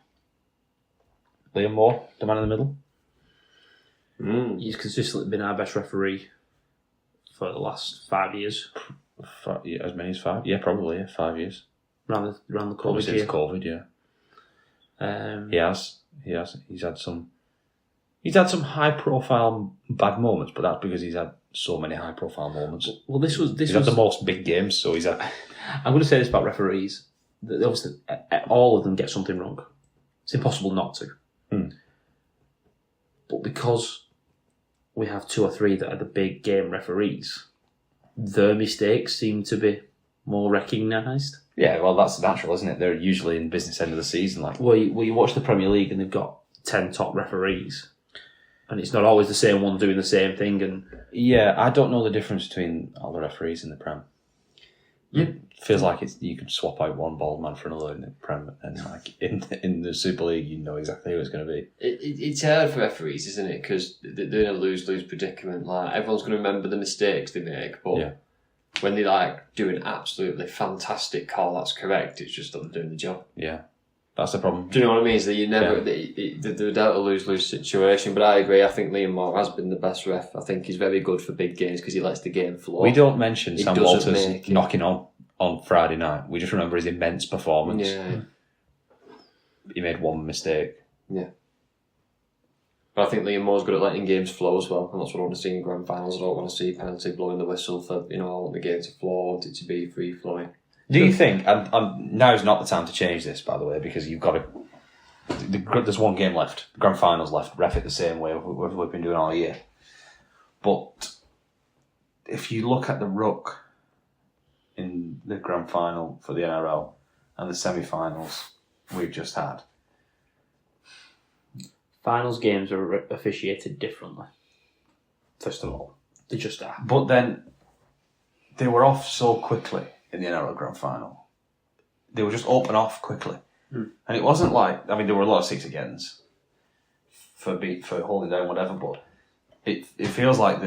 Liam Moore, the man in the middle. He's consistently been our best referee for the last 5 years. As many as 5? Yeah, probably, 5 years. Around the Probably COVID since year. COVID, yeah. He has. He's had some high profile bad moments, but that's because he's had so many high profile moments. Well, this was He's had the most big games, so he's had. I'm going to say this about referees. That obviously, all of them get something wrong. It's impossible not to. But because we have 2 or 3 that are the big game referees, their mistakes seem to be more recognised. Yeah, well, that's natural, isn't it? They're usually in business end of the season, like. Well, you watch the Premier League and they've got 10 top referees. and it's not always the same one doing the same thing. And Yeah, I don't know the difference between all the referees in the Prem. Yeah. Feels like you could swap out one bald man for another in the Prem, and like in the Super League, you know exactly who it's going to be. It's hard for referees, isn't it? Because they're in a lose-lose predicament. Like, everyone's going to remember the mistakes they make, but when they like do an absolutely fantastic call, that's correct. It's just that they're doing the job. Yeah, that's the problem. Do you know what I mean? So you never they're down a lose-lose situation. But I agree. I think Liam Moore has been the best ref. I think he's very good for big games because he lets the game flow. We don't mention He Sam doesn't Walters make it. knocking on Friday night. We just remember his immense performance. Yeah. He made one mistake. Yeah. But I think Liam Moore's good at letting games flow as well, and that's what I want to see in grand finals. I don't want to see penalty blowing the whistle for, I want the game to flow, I want it to be free flowing. Do you think, and now's not the time to change this, by the way, because you've got to, there's one game left, the grand finals left, ref it the same way we've been doing all year. But if you look at the ruck in the grand final for the NRL and the semi-finals we've just had, finals games are officiated differently. First of all, they just are. but then they were off so quickly in the NRL grand final. They were just open off quickly. And it wasn't like, there were a lot of 6 agains for holding down whatever, but it feels like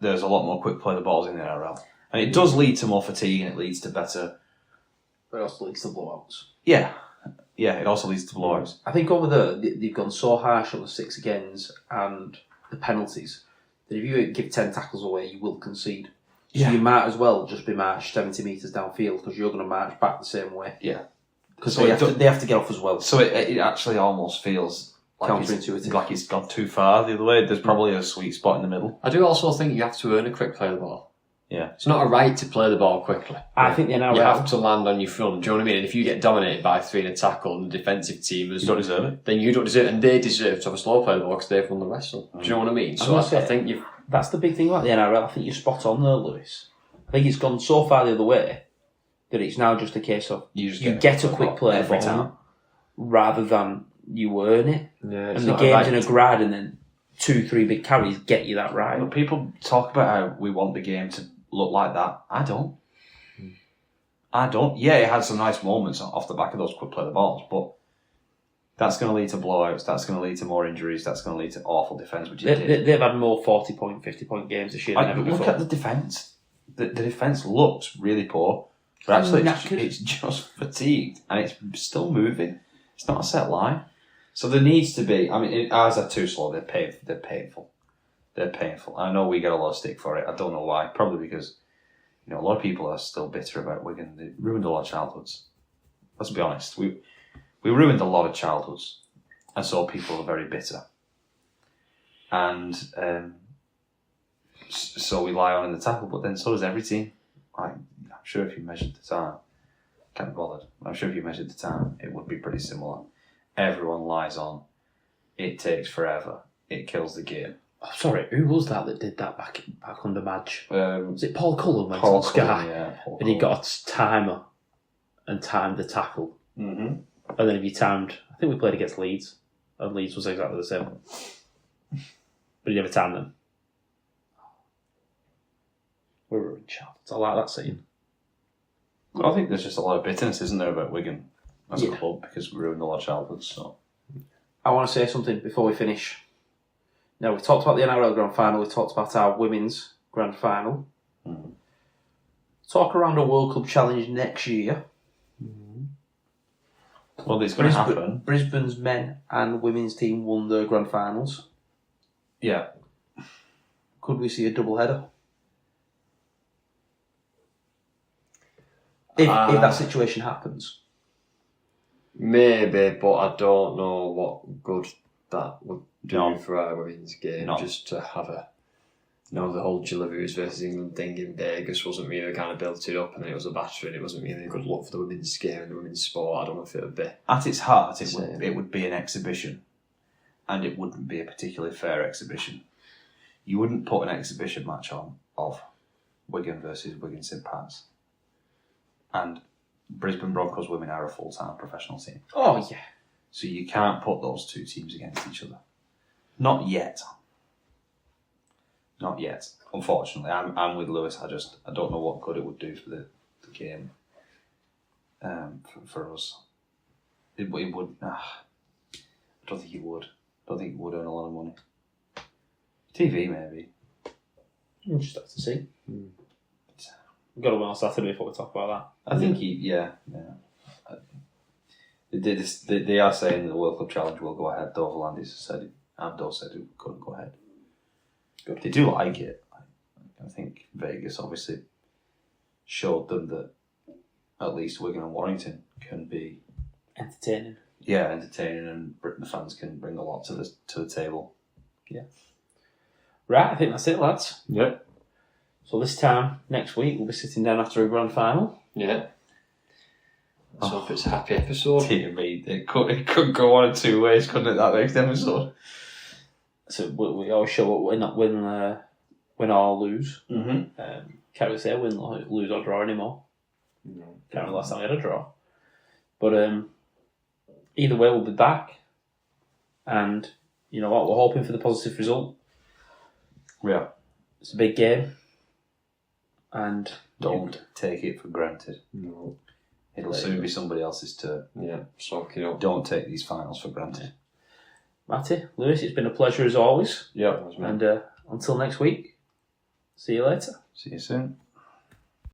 there's a lot more quick play the balls in the NRL. And it does lead to more fatigue and it leads to better... But it also leads to blowouts. Yeah, it also leads to blowouts. I think over there, they've gone so harsh on the 6 agains and the penalties that if you give 10 tackles away, you will concede. So you might as well just be marched 70 metres downfield because you're going to march back the same way. Yeah. Because So they have to get off as well. So it actually almost feels like Counterintuitive. like it's gone too far the other way. There's probably a sweet spot in the middle. I do also think you have to earn a quick play of the ball. Yeah. It's not a right to play the ball quickly. I think the NRL... You have to land on your front, do you know what I mean? And if you get dominated by 3 in a tackle and the defensive team is... You don't deserve it. Then you don't deserve it, and they deserve to have a slow play the ball because they've won the wrestle. Do you know what I mean? So I think you've... That's the big thing about the NRL. I think you're spot on there, Lewis. I think it's gone so far the other way that it's now just a case of you get a quick play every ball time rather than you earn it. Yeah, And the game's in a grad and then 2-3 big carries get you that right. But people talk about how we want the game to look like that. I don't. Yeah, it had some nice moments off the back of those quick play the balls, but that's going to lead to blowouts, that's going to lead to more injuries, that's going to lead to awful defence, which it did. They've had more 40-point, 50-point games this year than ever Look before. at the defence. The defence looks really poor, but actually it's just fatigued and it's still moving. It's not a set line. So there needs to be, ours are too slow, they're painful. They're painful. I know we get a lot of stick for it. I don't know why. Probably because, a lot of people are still bitter about Wigan. They ruined a lot of childhoods. Let's be honest. We ruined a lot of childhoods. And so people are very bitter. And so we lie on in the tackle, but then so does every team. I'm sure if you measured the time, can't be bothered. I'm sure if you measured the time, it would be pretty similar. Everyone lies on. It takes forever. It kills the game. Oh, sorry, who was that did that back under Madge? Was it Paul Cullen went Paul to the Sky? Cullen, yeah, Paul and he Cullen. got a timer and timed the tackle. Mm-hmm. And then if you timed, I think we played against Leeds, and Leeds was exactly the same. But he never timed them. We were in childhoods. I like that scene. Well, I think there's just a lot of bitterness, isn't there, about Wigan as a Yeah. club because we ruined a lot of childhoods. So I want to say something before we finish. Now, we've talked about the NRL Grand Final, we've talked about our Women's Grand Final. Talk around a World Club Challenge next year. well, it's going to happen. Brisbane's men and women's team won their Grand Finals. Yeah, Could we see a double header? If that situation happens. Maybe, but I don't know what good that would do No. for our women's game. No. Just to have the whole Gillivoos versus England thing in Vegas wasn't really kind of built it up, and then it was a battery, and it wasn't really a good look for the women's game and the women's sport. I don't know if it would be. at its heart, it Same. would be an exhibition, and it wouldn't be a particularly fair exhibition. You wouldn't put an exhibition match on of Wigan versus Wigan St Pats, and Brisbane Broncos women are a full-time professional team. Oh, yeah. So you can't put those two teams against each other. Not yet. Not yet. Unfortunately, I'm with Lewis. I don't know what good it would do for the game. For us, it would. I don't think it would. I don't think it would earn a lot of money. TV maybe. We'll just have to see. We've got to win on Saturday before we talk about I think They are saying the World Club Challenge will go ahead. Though Volandis said Abdo said it couldn't go ahead. Good. They do like it. I think Vegas obviously showed them that at least Wigan and Warrington can be that. Entertaining. entertaining, and Britain fans can bring a lot to the table. Yeah. Right, I think that's it, lads. Yeah. So this time next week we'll be sitting down after a grand final. Yeah. Let's hope it's a happy episode. Dear me, it could go one of two ways, couldn't it? That next episode. So we always show up win or lose. Mm-hmm. Can't really say win, lose or draw anymore. No. Can't remember last time we had a draw. But either way, we'll be back. And you know what? We're hoping for the positive result. Yeah. It's a big game. And Don't take it for granted. No. It'll soon be somebody else's turn. Yeah, soak it up. Don't take these finals for granted. Matty, Lewis, it's been a pleasure as always. Yeah. And until next week, see you later. See you soon.